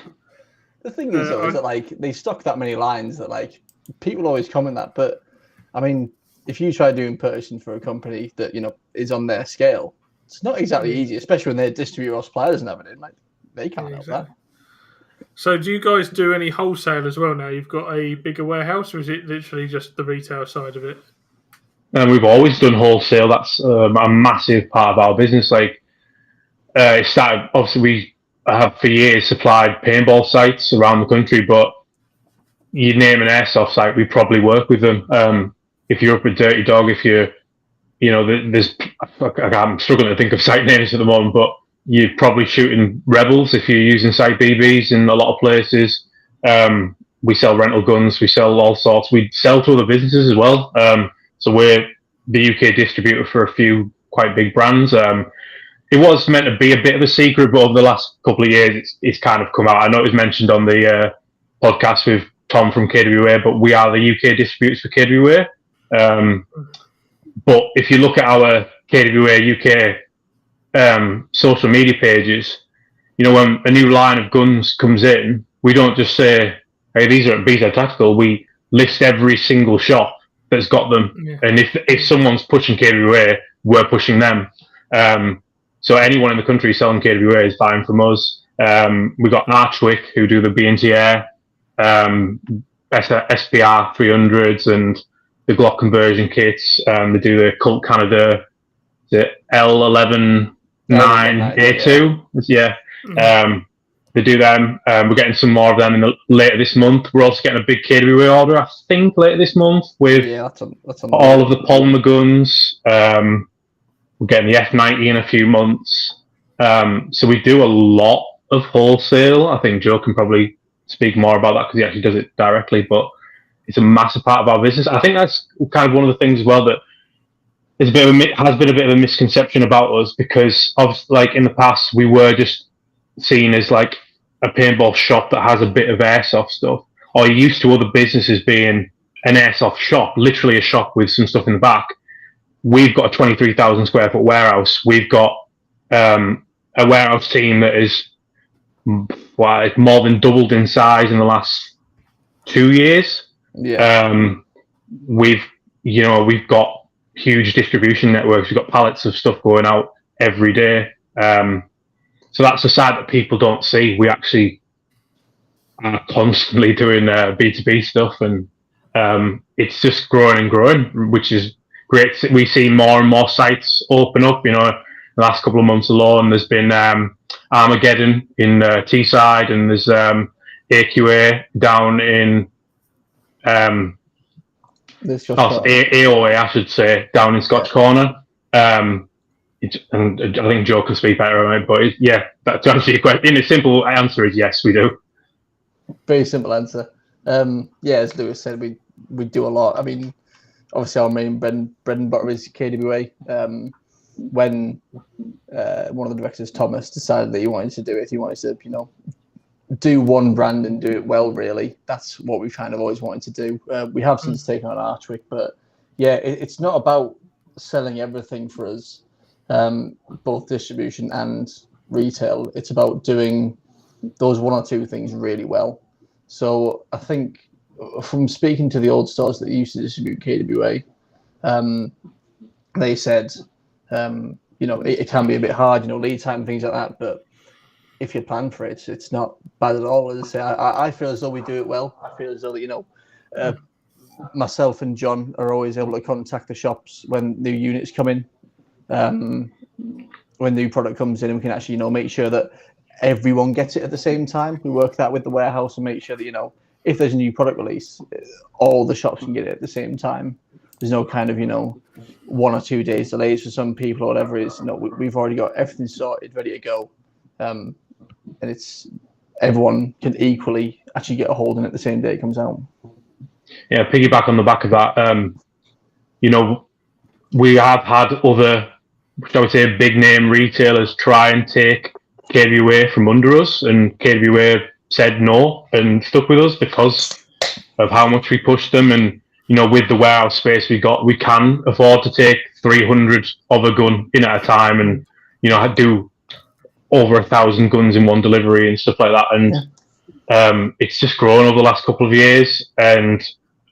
The thing is, though, is that like they stock that many lines that like people always comment that. But I mean, if you try doing purchasing for a company that is on their scale, it's not exactly easy, especially when they're distributor or suppliers and everything. Like they can't help that. So, do you guys do any wholesale as well now? You've got a bigger warehouse, or is it literally just the retail side of it? And we've always done wholesale. That's a massive part of our business. Like, it started, obviously, we have for years supplied paintball sites around the country, but you name an airsoft site, we probably work with them. If you're up at Dirty Dog, if you're, I'm struggling to think of site names at the moment, but you're probably shooting Rebels if you're using site BBs in a lot of places. We sell rental guns, we sell all sorts. We sell to other businesses as well. So we're the UK distributor for a few quite big brands. It was meant to be a bit of a secret, but over the last couple of years, it's kind of come out. I know it was mentioned on the podcast with Tom from KWA, but we are the UK distributors for KWA. But if you look at our KWA UK social media pages, when a new line of guns comes in, we don't just say, "Hey, these are BZ Tactical." We list every single shop that's got them, and if someone's pushing KWA, we're pushing them. So anyone in the country selling KWA is buying from us. We got Archwick who do the B&T Air, SPR 300s, and the Glock conversion kits. They do the Colt Canada, the L11 9A2. Yeah. They do them. We're getting some more of them later this month. We're also getting a big KWA order, I think, later this month with that's all of the polymer guns. We're getting the F90 in a few months. So we do a lot of wholesale. I think Joe can probably speak more about that because he actually does it directly, but it's a massive part of our business. I think that's kind of one of the things as well that has been a bit of a misconception about us, because of like in the past we were just seen as like a paintball shop that has a bit of airsoft stuff, or you're used to other businesses being an airsoft shop, literally a shop with some stuff in the back. We've got a 23,000 square foot warehouse. We've got a warehouse team that is more than doubled in size in the last 2 years. We've got huge distribution networks. We've got pallets of stuff going out every day. So that's a side that people don't see. We actually are constantly doing B2B stuff, and it's just growing and growing, which is great. We see more and more sites open up. In the last couple of months alone, there's been Armageddon in Teesside, and there's AQA down in AOA, I should say, down in Scotch Corner. And I think Joe can speak better on it, but to answer your question, the simple answer is yes, we do. Very simple answer. As Lewis said, we do a lot. I mean, obviously our main bread and butter is KWA. When one of the directors, Thomas, decided that he wanted to do it, he wanted to, do one brand and do it well, really. That's what we've kind of always wanted to do. We have since taken on Archwick, but it's not about selling everything for us. both distribution and retail. It's about doing those one or two things really well. So I think from speaking to the old stores that used to distribute KWA, they said, it can be a bit hard, lead time, things like that. But if you plan for it, it's not bad at all. As I say, I feel as though we do it well. I feel as though that, myself and John are always able to contact the shops when new units come in, when new product comes in, and we can actually, make sure that everyone gets it at the same time. We work that with the warehouse and make sure that, if there's a new product release, all the shops can get it at the same time. There's no kind of, 1 or 2 days delays for some people or whatever it is. We've already got everything sorted, ready to go. And it's everyone can equally actually get a hold in it the same day it comes out. Yeah, piggyback on the back of that. We have had other, shall we say, big name retailers try and take KWA from under us, and KWA said no and stuck with us because of how much we pushed them. And with the warehouse space we got, we can afford to take 300 of a gun in at a time, and do over 1,000 guns in one delivery and stuff like that. And it's just grown over the last couple of years. And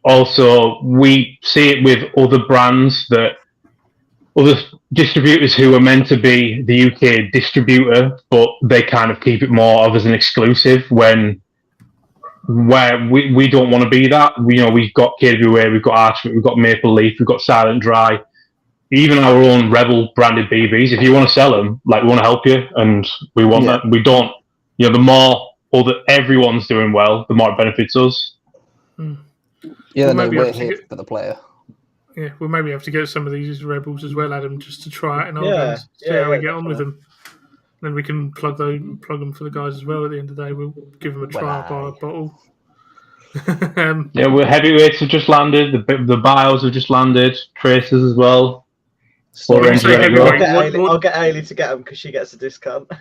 also we see it with other brands, that other distributors who are meant to be the UK distributor, but they kind of keep it more of as an exclusive, where we don't want to be that. We've got KWA, we've got Archment, we've got Maple Leaf, we've got Silent Dry, even our own Rebel branded BBs. If you want to sell them, we want to help you, and we want that. We don't, the more everyone's doing well, the more it benefits us. Yeah, we're here for the player. Yeah, we'll maybe have to get some of these Rebels as well, Adam, just to try it and see how we get on with them. Then we can plug them for the guys as well. At the end of the day, we'll give them a try by a bottle. We're heavyweights have just landed. The bios have just landed. Tracers as well. I'll get Ailey to get them because she gets a discount.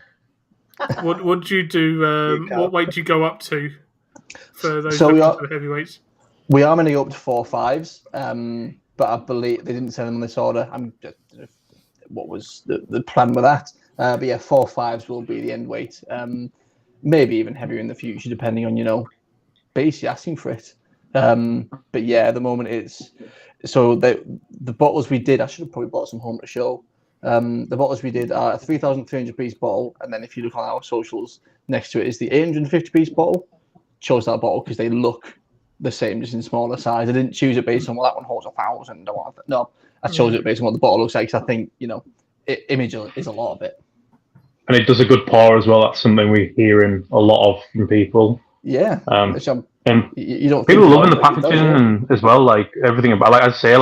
What do you do? What weight do you go up to for those for the heavyweights? We are going to go up to 4.5s, but I believe they didn't send them in this order. What was the plan with that? But yeah, 4.5s will be the end weight. Maybe even heavier in the future, depending on basically asking for it. But yeah, at the moment it's so the bottles we did. I should have probably bought some home to show. The bottles we did are a 3,300 piece bottle, and then if you look on our socials, next to it is the 850 piece bottle. Chose that bottle because they look the same, just in smaller size. I didn't choose it based on that one holds 1,000. No, I chose it based on what the bottle looks like. Because I think image is a lot of it. And it does a good pour as well. That's something we're hearing a lot of from people. Yeah. And you don't people loving the packaging and as well, everything about. I say,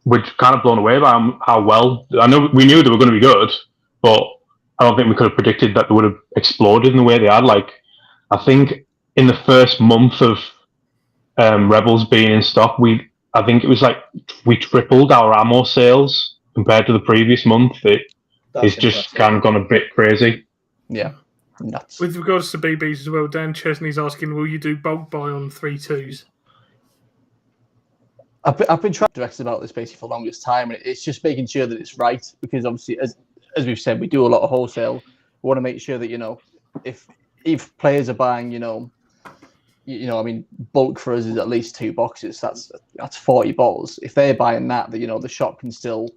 we're kind of blown away by how well. I know we knew they were going to be good, but I don't think we could have predicted that they would have exploded in the way they had. I think in the first month of Rebels being in stock, I think it was we tripled our ammo sales compared to the previous month. It's just kind of gone a bit crazy. Yeah, nuts. With regards to BBs as well, Dan Chesney's asking, will you do bulk buy on 3.2s? I've been trying to direct about this basically for the longest time, and it's just making sure that it's right, because obviously, as we've said, we do a lot of wholesale. We want to make sure that if players are buying, bulk for us is at least 2 boxes. That's 40 bottles. If they're buying that, the shop can still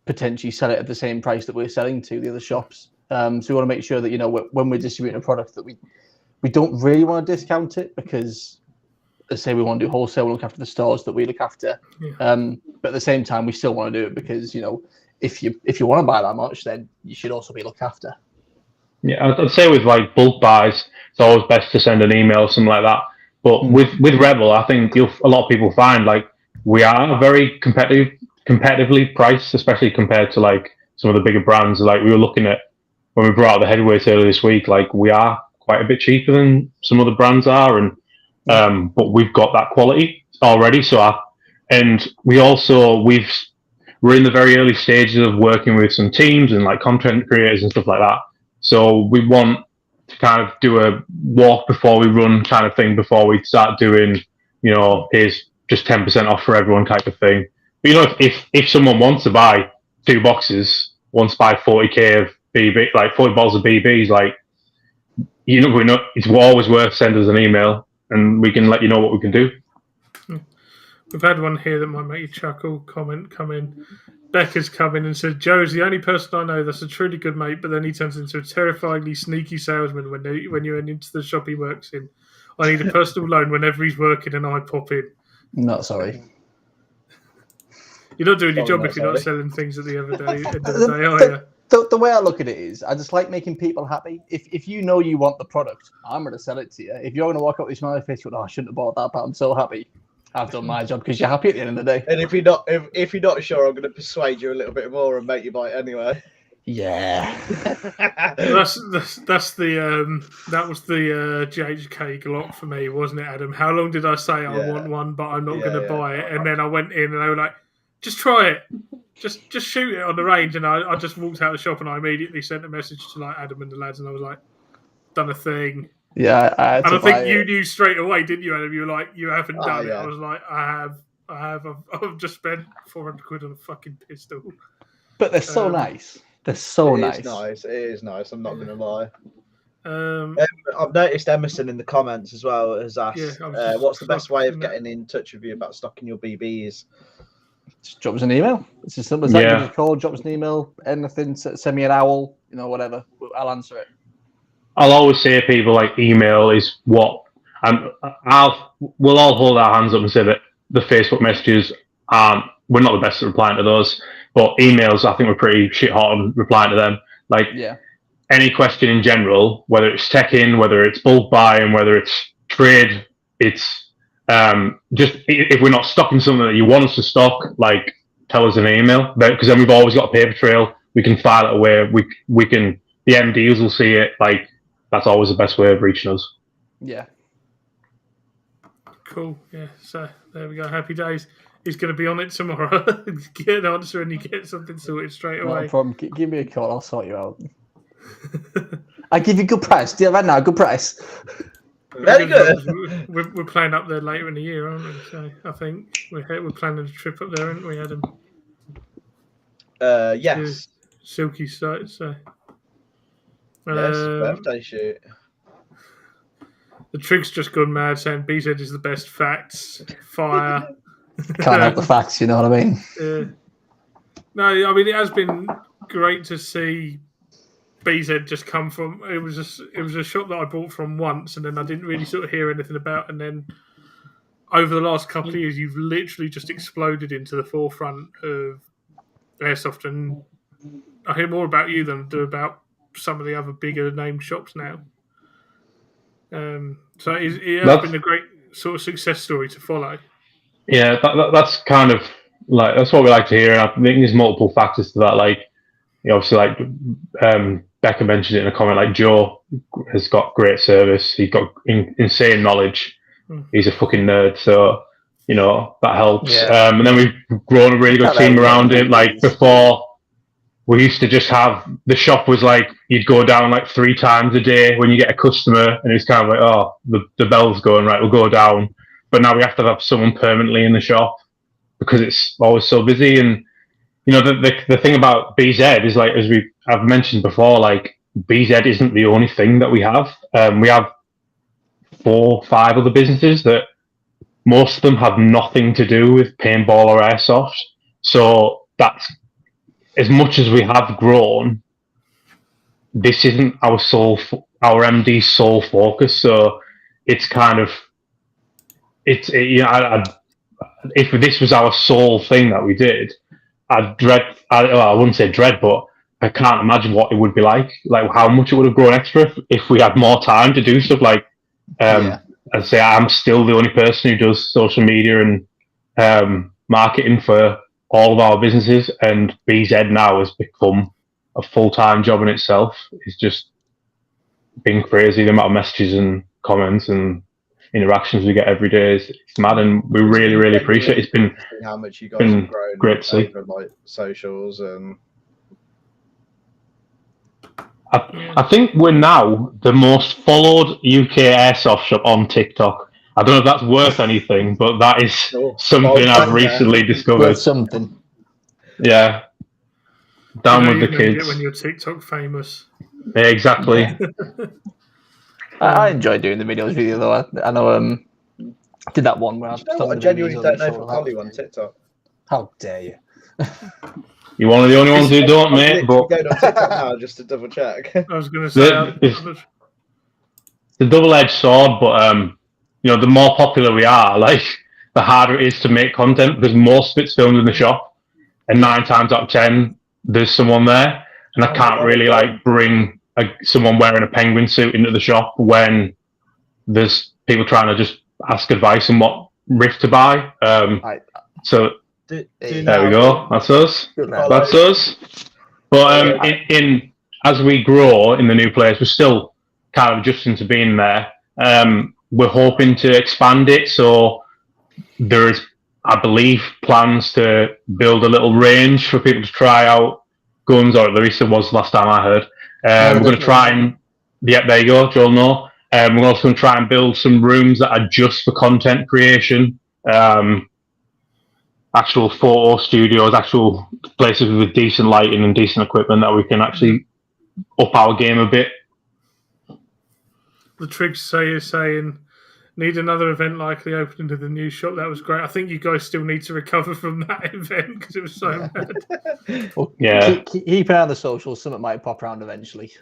potentially sell it at the same price that we're selling to the other shops. So we want to make sure that when we're distributing a product that we don't really want to discount it, because let's say we want to do wholesale, we look after the stores that we look after. Yeah. But at the same time, we still want to do it because if you want to buy that much, then you should also be looked after. Yeah, I'd say with bull buys, it's always best to send an email or something like that. But with Rebel, I think a lot of people find we are very competitively priced, especially compared to some of the bigger brands. We were looking at when we brought out the heavyweights earlier this week. We are quite a bit cheaper than some other brands are, and but we've got that quality already. And we're in the very early stages of working with some teams and content creators and stuff like that. So we want to kind of do a walk before we run kind of thing before we start doing, here's just 10% off for everyone type of thing. But if someone wants to buy 2 boxes, wants to buy 40k of BB, like 40 bottles of BBs, like, it's always worth sending us an email and we can let you know what we can do. We've had one here that might make you chuckle. Comment come in. Becca's come in and said, Joe's the only person I know that's a truly good mate, but then he turns into a terrifyingly sneaky salesman when you're into the shop he works in. I need a personal loan whenever he's working and I pop in. Not sorry. You're not doing your job if you're not selling things at the end of the day, are you? The way I look at it is, I just like making people happy. If you know you want the product, I'm going to sell it to you. If you're going to walk up with your smiley face, I shouldn't have bought that, but I'm so happy. I've done my job because you're happy at the end of the day. And if you're not sure, I'm going to persuade you a little bit more and make you buy it anyway. Yeah. That was the GHK Glock for me, wasn't it, Adam? How long did I say I want one, but I'm not going to buy it? And then I went in and they were like, just try it. Just shoot it on the range. And I just walked out of the shop and I immediately sent a message to like Adam and the lads and I was like, done a thing. Yeah, I think you knew straight away, didn't you, Adam? You were like, you haven't done it. I was like, I have. I've just spent 400 quid on a fucking pistol. But they're so nice. They're so nice. It is nice. I'm not going to lie. I've noticed Emerson in the comments as well has asked, what's the best way of getting in touch with you about stocking your BBs? Just drop us an email. It's as simple as that. Give us a call, drop us an email, anything, send me an owl, whatever. I'll answer it. I'll always say to people, like, email is what, and we'll all hold our hands up and say that the Facebook messages we're not the best at replying to those, but emails, I think we're pretty shit hot on replying to them. Like, any question in general, whether it's tech-in, whether it's bulk buying, whether it's trade, it's just if we're not stocking something that you want us to stock, like, tell us an email, because then we've always got a paper trail. We can file it away. We can, the MDs will see it. Like, that's always the best way of reaching us. Yeah. Cool. Yeah. So there we go. Happy days. He's going to be on it tomorrow. Get an answer and you get something sorted straight away. No problem. Give me a call. I'll sort you out. I give you a good price. Do you have that now? Good price. Very good. We're playing up there later in the year, aren't we? So I think we're planning a trip up there, aren't we, Adam? Yes. Silky site. So. Yes, birthday shoot. The Trig's just gone mad saying BZ is the best facts. Fire. Can't help the facts, you know what I mean? Yeah. No, I mean, it has been great to see BZ just come from. It was a shop that I bought from once, and then I didn't really sort of hear anything about. And then over the last couple of years, you've literally just exploded into the forefront of Airsoft. And I hear more about you than I do about some of the other bigger name shops now. So it has been a great sort of success story to follow. Yeah, that's kind of like, that's what we like to hear, and I think there's multiple factors to that. Like, obviously, like Becca mentioned it in a comment, like Joe has got great service. He's got insane knowledge. He's a fucking nerd, so that helps. Yeah. And then we've grown a really good team around it. Like, before, we used to just have, the shop was like, you'd go down like 3 times a day when you get a customer, and it's kind of like, oh, the bell's going, right, we'll go down. But now we have to have someone permanently in the shop because it's always so busy. And, the thing about BZ is, like, as I've mentioned before, like, BZ isn't the only thing that we have. We have 4 or 5 other businesses that most of them have nothing to do with paintball or airsoft. So that's, as much as we have grown, this isn't our MD's sole focus. So it's kind of, if this was our sole thing that we did, I wouldn't say dread, but I can't imagine what it would be like how much it would have grown extra if we had more time to do stuff. Like, I'd say I'm still the only person who does social media and marketing for all of our businesses, and BZ now has become a full-time job in itself. It's just been crazy, the amount of messages and comments and interactions we get every day is mad, and we really, really appreciate it. It's been how much you guys have grown great to see. Over, like, socials and. I think we're now the most followed UK airsoft shop on TikTok. I don't know if that's worth anything, but that is something I've recently discovered. Worth something. Yeah. Down with you the made it kids. when you're TikTok famous. Yeah, exactly. I enjoy doing the videos with you though. I know did that one where You know what? I genuinely don't know if I follow you on TikTok. How dare you? You're one of the only ones who don't, I'm mate. literally But going on TikTok now just to double check. I was going to say, it's a double-edged sword, but the more popular we are, like the harder it is to make content because most of it's filmed in the shop, and 9 times out of 10 there's someone there, and I can't really like bring someone wearing a penguin suit into the shop when there's people trying to just ask advice on what riff to buy. So there we go. That's us. That's us. But in as we grow in the new place, we're still kind of adjusting to being there. We're hoping to expand it, so there is, I believe, plans to build a little range for people to try out guns, or at least it was last time I heard. We're going to try and there you go, Joel. No, we're also going to try and build some rooms that are just for content creation. Actual photo studios, actual places with decent lighting and decent equipment that we can actually up our game a bit. The Triggs saying, need another event like the opening of the new shop. That was great. I think you guys still need to recover from that event because it was so bad. Well, yeah. Keep an eye on the socials. Something might pop around eventually.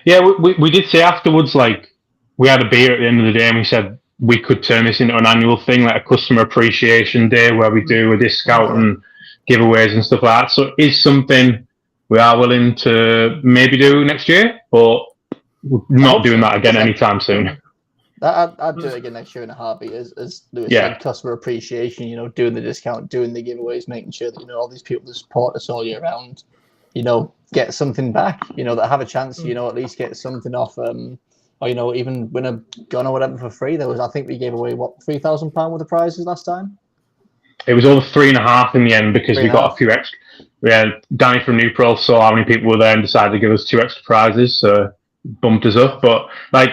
Yeah, we did say afterwards, like, we had a beer at the end of the day and we said we could turn this into an annual thing, like a customer appreciation day where we do a discount and giveaways and stuff like that. So it is something we are willing to maybe do next year, but we're not doing that again anytime soon. I'd do it again next year in a heartbeat. As Lewis said, customer appreciation, doing the discount, doing the giveaways, making sure that, all these people that support us all year round, get something back, that have a chance, at least get something off, or, even win a gun or whatever for free. I think we gave away, £3,000 worth of prizes last time? It was over 3.5 in the end because we got a few extra. Danny from New Pro saw how many people were there and decided to give us 2 extra prizes, so bumped us up. But like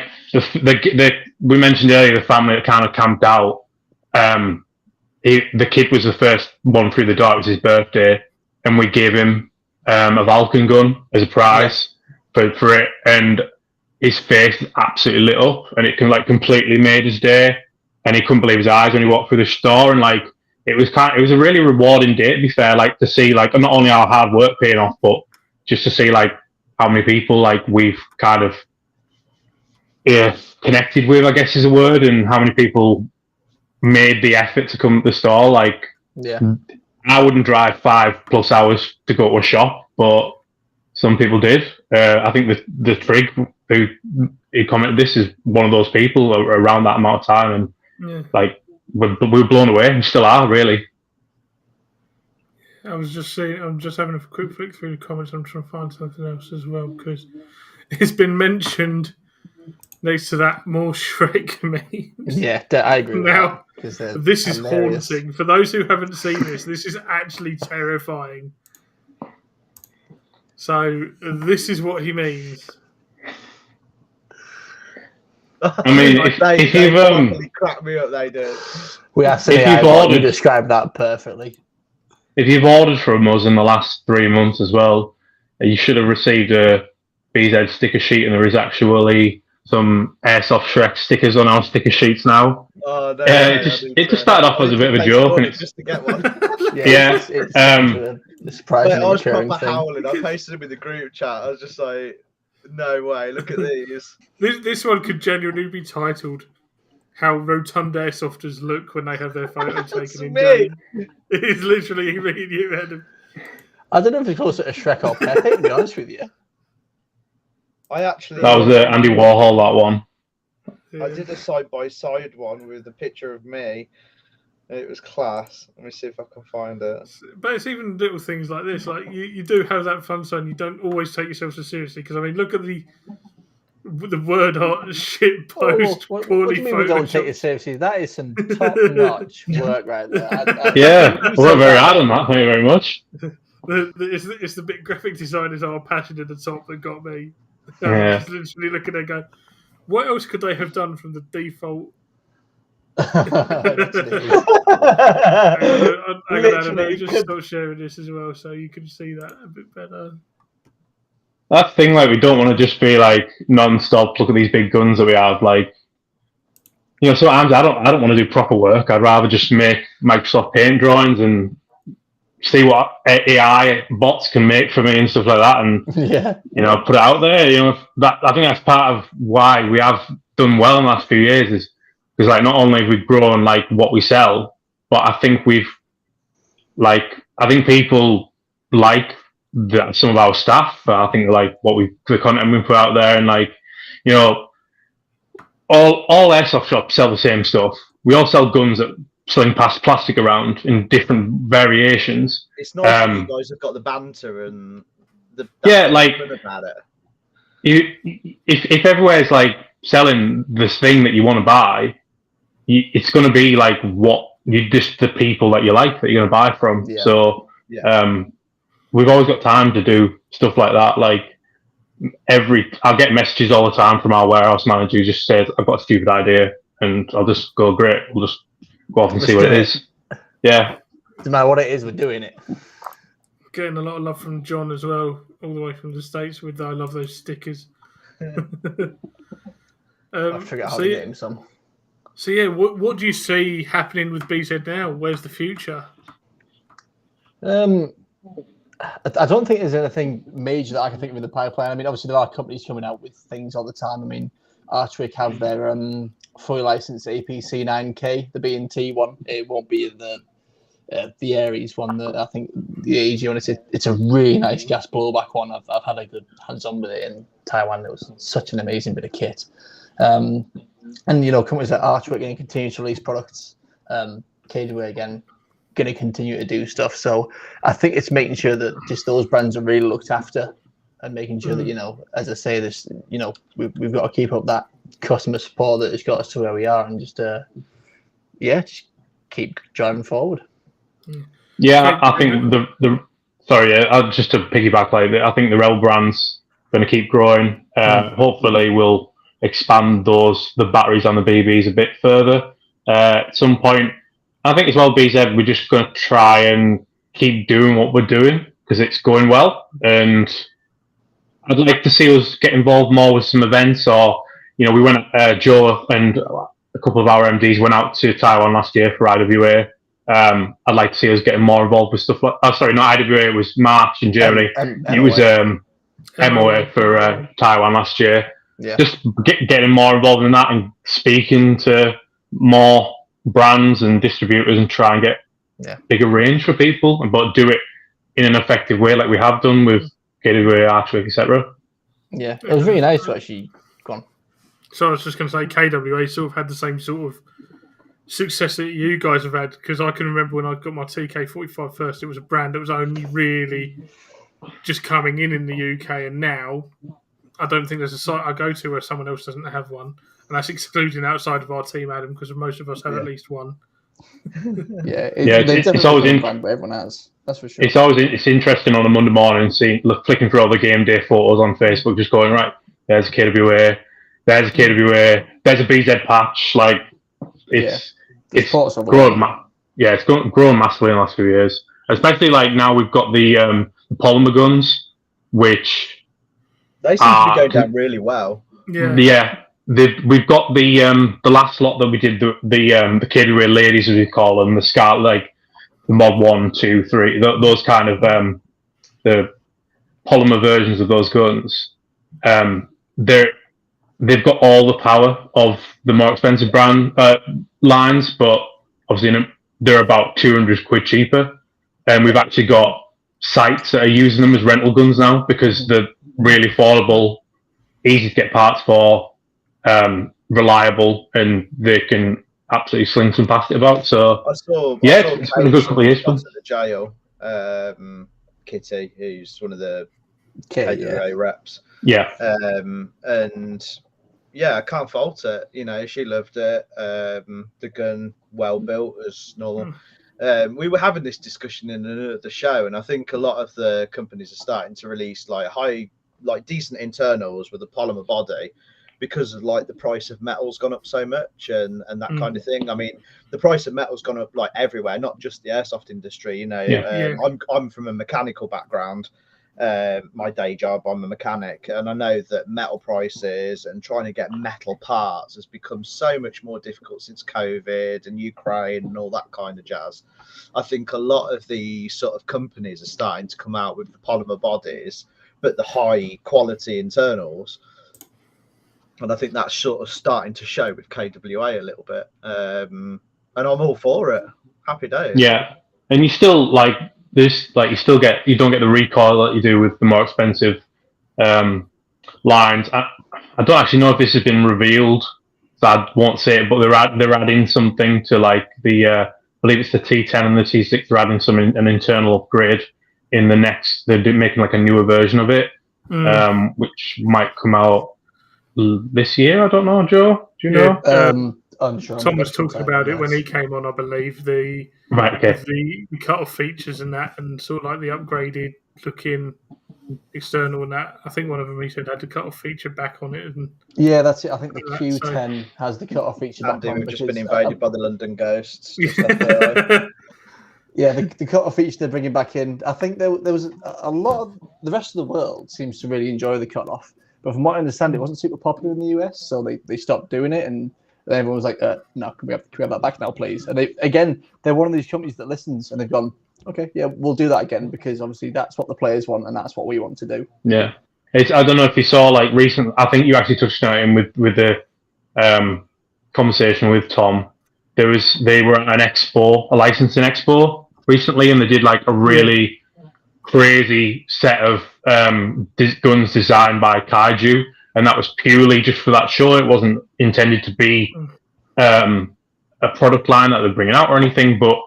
we mentioned earlier, the family that kind of camped out. The kid was the first one through the door. It was his birthday, and we gave him a Vulcan gun as a prize for it, and his face absolutely lit up, and it completely made his day, and he couldn't believe his eyes when he walked through the store, and it was a really rewarding day, to be fair, to see not only our hard work paying off, but just to see how many people we've kind of connected with, I guess is a word, and how many people made the effort to come to the store. I wouldn't drive 5+ hours to go to a shop, but some people did. I think the Trig who commented this is one of those people around that amount of time, and we're blown away and still are, really. I was just saying, I'm just having a quick flick through the comments. I'm trying to find something else as well because it's been mentioned next to that more Shrek memes. Yeah, I agree now, with that. This is haunting. For those who haven't seen this is actually terrifying. So this is what he means. I mean, if you've crack me up, they do. We asked you describe that perfectly. If you've ordered from us in the last 3 months as well, you should have received a BZ sticker sheet, and there is actually some Airsoft Shrek stickers on our sticker sheets now. Oh, no, it just started off as a bit of a joke, and it's just to get one. It's surprising. I was proper howling. I pasted them in the group chat. I was just like, "No way! Look at these." This one could genuinely be titled "How Rotund Airsofters Look When They Have Their Photo Taken in Game." It's literally me and you, Adam. I don't know if it's close to a Shrek or Pepe, to be honest with you. That was Andy Warhol, that one. Yeah. I did a side-by-side one with a picture of me. It was class. Let me see if I can find it. But it's even little things like this. You do have that fun zone. You don't always take yourself so seriously. Because, look at the word art shit post. What do you mean we don't take it seriously? That is some top-notch work right there. We worked very hard on that. Thank you very much. It's the bit graphic designers are passionate at the top that got me. Yeah. Just literally looking at it going, what else could they have done from the default Literally. I'm gonna Literally, just stop sharing this as well, so you can see that a bit better. That's the thing, like, we don't want to just be like non-stop. Look at these big guns that we have. Like, you know, sometimes I don't want to do proper work. I'd rather just make Microsoft Paint drawings and see what AI bots can make for me and stuff like that, and Yeah. you know, put it out there. You know, that I think that's part of why we have done well in the last few years is because, like, not only have we grown like what we sell, but I think I think people like some of our stuff. I think they like the content we put out there, and like, you know, all airsoft shops sell the same stuff. We all sell guns that sling past plastic around in different variations. It's nice that you guys have got the banter and like about it. If everywhere's like selling this thing that you want to buy, it's going to be like the people that you like that you're going to buy from. Yeah. So we've always got time to do stuff like that. Like I'll get messages all the time from our warehouse manager who just says, I've got a stupid idea, and I'll just go, great, we'll just go off and see what it is. Yeah. Doesn't matter what it is, we're doing it. Getting a lot of love from John as well, all the way from the States with I love those stickers. I'll figure out how to get him some. So yeah, what do you see happening with BZ now? Where's the future? I don't think there's anything major that I can think of in the pipeline. I mean, obviously there are companies coming out with things all the time. I mean, Archwick have their fully licensed APC 9K, the B&T one. It won't be the Aries one. That I think the AG one. It's a really nice gas blowback one. I've had a good hands-on with it in Taiwan. It was such an amazing bit of kit. And you know, companies like Archwick are going to continue to release products. KWA again, going to continue to do stuff. So I think it's making sure that just those brands are really looked after, and making sure that, you know, as I say, this, you know, we've got to keep up that customer support that has got us to where we are, and just just keep driving forward. Yeah, I think just to piggyback, like, I think the Rebel brand's going to keep growing. Hopefully, we'll expand the batteries on the BBs a bit further at some point. I think as well, BZ, we're just going to try and keep doing what we're doing because it's going well, and I'd like to see us get involved more with some events. Or, you know, we went, Joe and a couple of our MDs went out to Taiwan last year for IWA. I'd like to see us getting more involved with stuff like, sorry, not IWA, it was March in Germany. It was MOA for Taiwan last year. Yeah. Just getting more involved in that and speaking to more brands and distributors and try and get bigger range for people, but do it in an effective way like we have done with KWA, Archwick, etc. Yeah, it was really nice to actually go on. So I was just going to say, KWA sort of had the same sort of success that you guys have had, because I can remember when I got my TK45 first, it was a brand that was only really just coming in the UK, and now I don't think there's a site I go to where someone else doesn't have one, and that's excluding outside of our team, Adam, because most of us have at least one. It's always in brand, but everyone has. That's for sure. It's interesting on a Monday morning, flicking through all the game day photos on Facebook, just going, right, there's a KWA, there's a KWA, there's a BZ patch. Like, it's grown. It's grown massively in the last few years. Especially like now we've got the polymer guns, which they seem to be going down really well. Yeah. We've got the last lot that we did, the KWA ladies, as we call them, the Scar, like the Mod 1, 2, 3, those kind of the polymer versions of those guns. They've got all the power of the more expensive brand lines, but obviously they're about 200 quid cheaper. And we've actually got sites that are using them as rental guns now because they're really affordable, easy to get parts for, reliable, and they can absolutely sling some past it about. So I saw it's been a good couple of years. At the jail, Kitty, who's one of the KWA reps. Yeah. And yeah, I can't fault it. You know, she loved it. The gun, well built as normal. We were having this discussion in another show, and I think a lot of the companies are starting to release like decent internals with a polymer body, because of like the price of metal's gone up so much and that kind of thing. I mean, the price of metal's gone up like everywhere, not just the airsoft industry. You know, I'm from a mechanical background. My day job, I'm a mechanic, and I know that metal prices and trying to get metal parts has become so much more difficult since COVID and Ukraine and all that kind of jazz. I think a lot of the sort of companies are starting to come out with the polymer bodies, but the high quality internals. And I think that's sort of starting to show with KWA a little bit. And I'm all for it. Happy days. Yeah. And you still like this, like you don't get the recoil that you do with the more expensive lines. I don't actually know if this has been revealed, so I won't say it, but they're adding something to like I believe it's the T10 and the T6. They're adding an internal upgrade in the next. They're making like a newer version of it, which might come out this year. I don't know, Joe. Do you know? Unsure. Tom was talking about it when he came on, I believe. The cut-off features and that, and sort of like the upgraded looking external and that. I think one of them he said had the cut-off feature back on it. And yeah, that's it. I think the Q10 has the cut-off feature back on. We've just been invaded by the London ghosts. Yeah, the cut-off feature they're bringing back in. I think there was a lot of the rest of the world seems to really enjoy the cut-off, but from what I understand, it wasn't super popular in the US, so they stopped doing it and. And everyone was like, no, can we have that back now, please? And they're one of these companies that listens, and they've gone, okay, yeah, we'll do that again because obviously that's what the players want and that's what we want to do. Yeah, I don't know if you saw like recent. I think you actually touched on it with the conversation with Tom. They were at an expo, a licensing expo recently, and they did like a really crazy set of guns designed by Kaiju. And that was purely just for that show. It wasn't intended to be a product line that they're bringing out or anything. But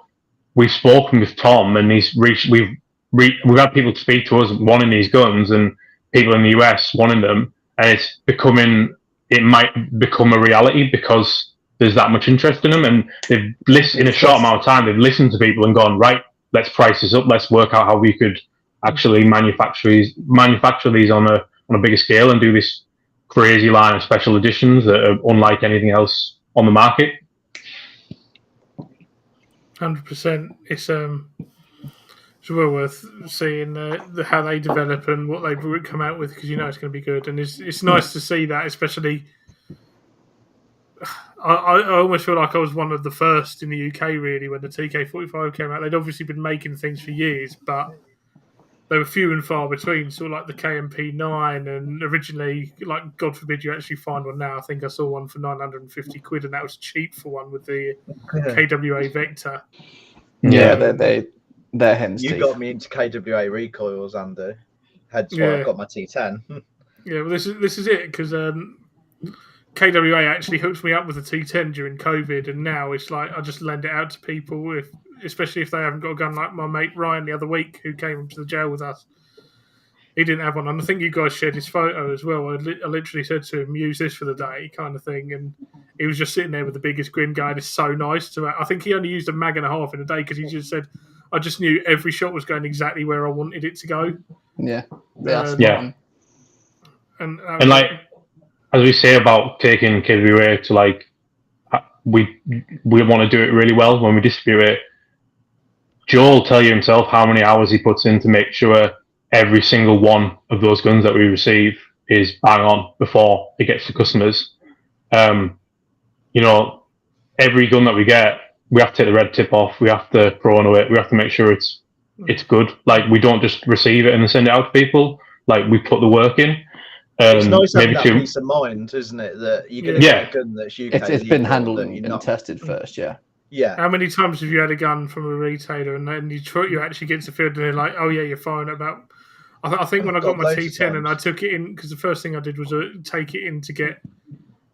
we've spoken with Tom, and we've had people speak to us wanting these guns, and people in the US wanting them. And it might become a reality because there's that much interest in them. And they've listened in a short amount of time. They've listened to people and gone, right, let's price this up. Let's work out how we could actually manufacture these on a bigger scale and do this crazy line of special editions that are unlike anything else on the market. 100%. It's well worth seeing how they develop and what they come out with because you know it's going to be good, and it's nice to see that. Especially, I almost feel like I was one of the first in the UK really when the TK45 came out. They'd obviously been making things for years, but they were few and far between, sort of like the KMP9, and originally, like, God forbid you actually find one now. I think I saw one for 950 quid, and that was cheap for one with the KWA Vector. Yeah, they're hen's teeth. You got me into KWA recoils, Andy. Hence why I got my T10. Yeah, well, this is it, because KWA actually hooked me up with a T10 during COVID, and now it's like I just lend it out to people, especially if they haven't got a gun, like my mate Ryan the other week who came to the jail with us. He didn't have one, and I think you guys shared his photo as well. I literally said to him, use this for the day kind of thing, and he was just sitting there with the biggest grin going, it's so nice to. I think he only used a mag and a half in a day because he just said, I just knew every shot was going exactly where I wanted it to go. Yeah. And like, as we say about taking KWA to like, we want to do it really well when we distribute it. Joel will tell you himself how many hours he puts in to make sure every single one of those guns that we receive is bang on before it gets to customers. You know, every gun that we get, we have to take the red tip off. We have to chrono it. We have to make sure it's good. Like, we don't just receive it and then send it out to people. Like, we put the work in. It's nice having that peace of mind, isn't it? That you're going to get a gun that's UK. It's been handled and tested first, yeah. Yeah. How many times have you had a gun from a retailer and then you actually get to the field and they're like, oh yeah, you're firing about. I think when I got my T10 and I took it in, because the first thing I did was take it in to get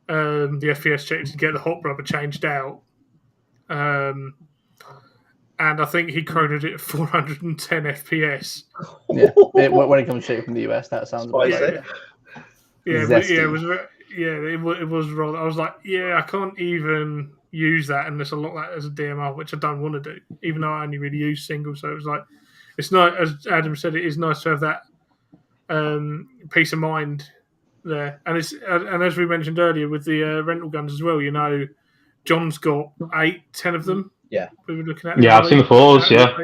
the FPS check to get the hot rubber changed out. And I think he chronoed it at 410 FPS. Yeah, when it comes straight from the US, that sounds about right. It was rather. I was like, I can't even use that unless I lock that as a DMR, which I don't want to do, even though I only really use single. So it was like, it's not, as Adam said, it is nice to have that peace of mind there, and as we mentioned earlier with the rental guns as well. John's got 8-10 of them. Yeah, we were looking at. Yeah, I've seen the photos. Yeah.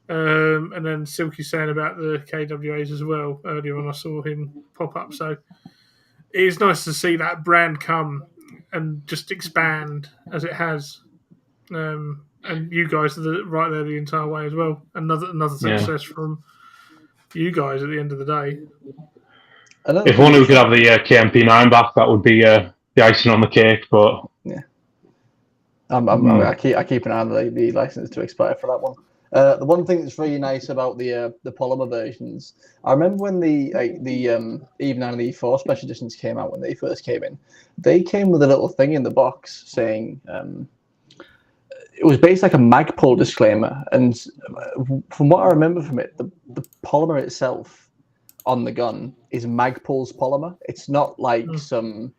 And then Silky's saying about the KWAs as well. Earlier on, I saw him pop up. So it is nice to see that brand come and just expand as it has. And you guys are right there the entire way as well. Another success from you guys at the end of the day. If only we could have the KMP9 back, that would be the icing on the cake. But yeah, I keep an eye on the license to expire for that one. The one thing that's really nice about the polymer versions, I remember when the even and the E4 special editions came out when they first came in, they came with a little thing in the box saying it was based like a Magpul disclaimer, and from what I remember from it, the polymer itself on the gun is Magpul's polymer. It's not like some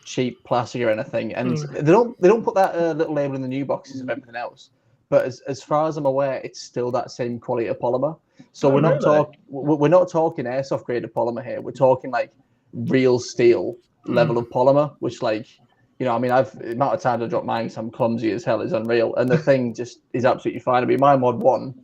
cheap plastic or anything, and they don't put that little label in the new boxes of everything else. But as far as I'm aware, it's still that same quality of polymer. So we're not talking airsoft graded polymer here. We're talking like real steel level of polymer, which the amount of times I dropped mine because I'm clumsy as hell is unreal. And the thing just is absolutely fine. I mean, my Mod 1,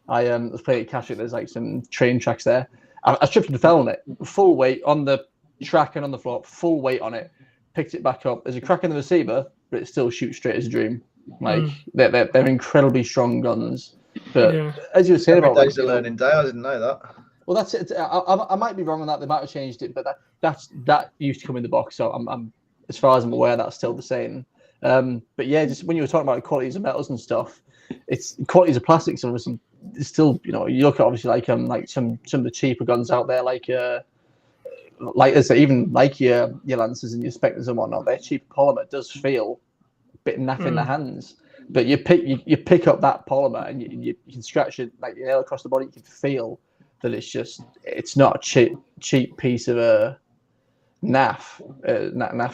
I was playing at Cashit, there's like some train tracks there. I tripped and fell on it, full weight on the track and on the floor, full weight on it, picked it back up. There's a crack in the receiver, but it still shoots straight as a dream. Like they're incredibly strong guns, but as you were saying about day's a learning day. I didn't know that. Well, that's it. I might be wrong on that. They might have changed it, but that used to come in the box. So I'm as far as I'm aware, that's still the same. But yeah, just when you were talking about qualities of metals and stuff, it's qualities of plastics. Obviously, it's still you look at obviously like some of the cheaper guns out there, like I say, even like your Lancers and your Spectres and whatnot. Their cheap polymer does feel bit naff in the hands, but you pick up that polymer and you can scratch it like nail across the body. You can feel that it's not a cheap piece of a naff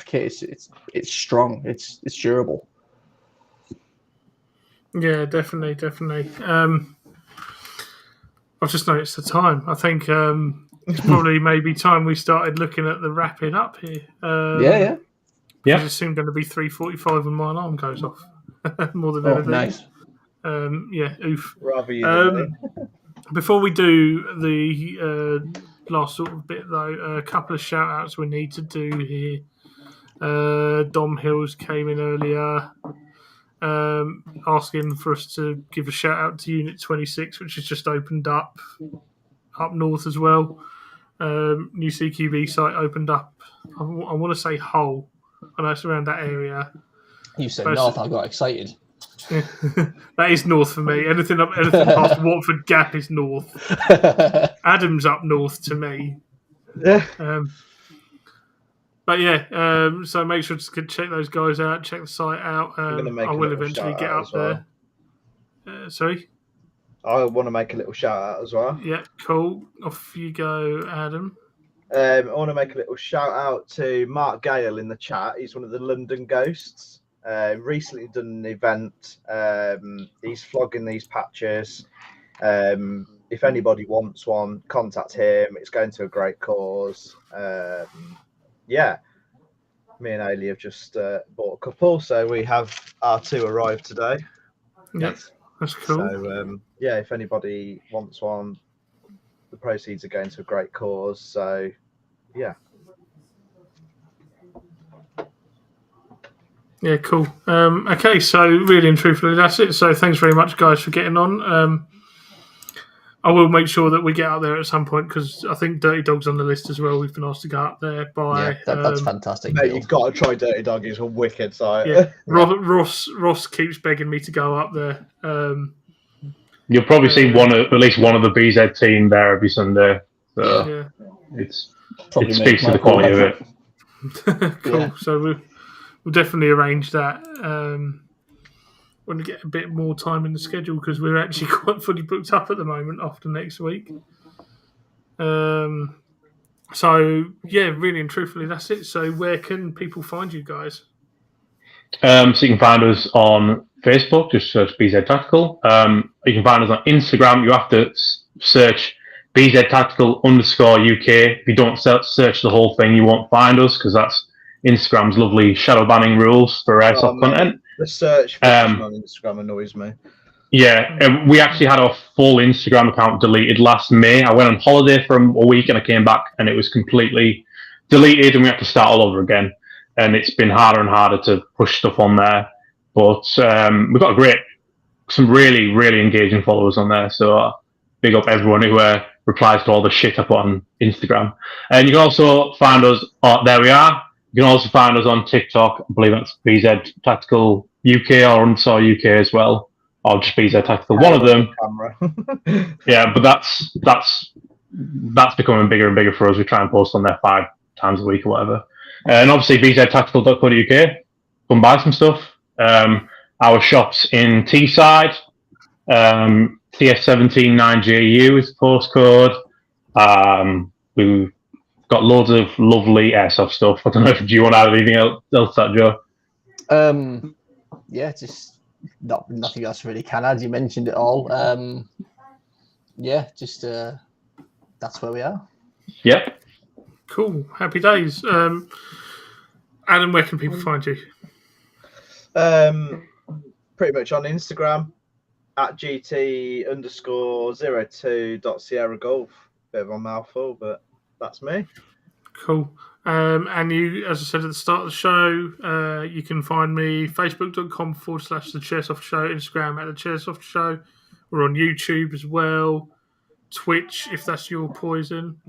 case. It's strong. It's durable. Yeah, definitely. I've just noticed the time. I think it's probably maybe time we started looking at the wrapping up here. Yeah. It's soon going to be 3:45 when my alarm goes off. More than anything. Nice. Oof. Rather you than me. Before we do the last sort of bit, though, a couple of shout-outs we need to do here. Dom Hills came in earlier asking for us to give a shout-out to Unit 26, which has just opened up north as well. New CQB site opened up, I want to say Hull. I know it's around that area. You said north, I got excited. That is north for me. Anything past Watford Gap is north. Adam's up north to me. So make sure to check those guys out. Check the site out. I will eventually get up there. Sorry? I want to make a little shout out as well. Yeah, cool. Off you go, Adam. I want to make a little shout out to Mark Gale in the chat. He's one of the London Ghosts. Recently done an event. He's flogging these patches. If anybody wants one, contact him. It's going to a great cause. Me and Ailey have just bought a couple, so we have our 2 arrived today. Yes, that's cool. So if anybody wants one, the proceeds are going to a great cause. So yeah, cool. Okay, so really and truthfully, that's it. So thanks very much, guys, for getting on. I will make sure that we get out there at some point because I think Dirty Dog's on the list as well. We've been asked to go up there by. That's fantastic. Mate, you've got to try Dirty Dog. It's a wicked site. Yeah, Ross keeps begging me to go up there. You'll probably see at least one of the BZ team there every Sunday. So it speaks to the quality of it. Cool. Yeah. So we'll definitely arrange that. When we get a bit more time in the schedule because we're actually quite fully booked up at the moment after next week. Really and truthfully, that's it. So where can people find you guys? So you can find us on Facebook, just search BZ Tactical. You can find us on Instagram. You have to search BZ Tactical _UK. If you don't search the whole thing, you won't find us because that's Instagram's lovely shadow banning rules for airsoft content. The search function on Instagram annoys me. Yeah, we actually had our full Instagram account deleted last May. I went on holiday for a week and I came back and it was completely deleted and we had to start all over again. And it's been harder and harder to push stuff on there. But we've got some really, really engaging followers on there. So big up everyone who replies to all the shit I put on Instagram. And you can also find us, there we are. You can also find us on TikTok. I believe that's BZ Tactical UK or _ UK as well. Or just BZ Tactical. One of them. Yeah, but that's becoming bigger and bigger for us. We try and post on there 5 times a week or whatever. And obviously bztactical.co.uk. Come buy some stuff. Our shops in Teesside. TS17 9JU is the postcode. We've got loads of lovely airsoft stuff. I don't know if do you want to add anything else to that, Joe? Yeah, just nothing else really can add. You mentioned it all. Yeah, just that's where we are. Yep. Cool. Happy days. Adam, where can people find you? Pretty much on Instagram at GT_02.Sierra Golf. Bit of a mouthful, but that's me. Cool. And you, as I said at the start of the show, you can find me facebook.com / the Chairsofter Show, Instagram at the Chairsofter Show. We're on YouTube as well, Twitch if that's your poison,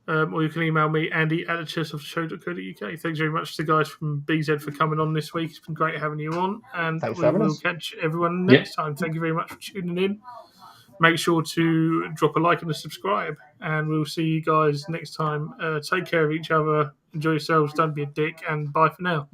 or you can email me Andy at the Chairsoftershow.co.uk. Thanks very much to the guys from BZ for coming on this week. It's been great having you on, and Thanks we for having will us. catch everyone next time. Thank you very much for tuning in. Make sure to drop a like and a subscribe, and we'll see you guys next time. Take care of each other, enjoy yourselves, don't be a dick, and bye for now.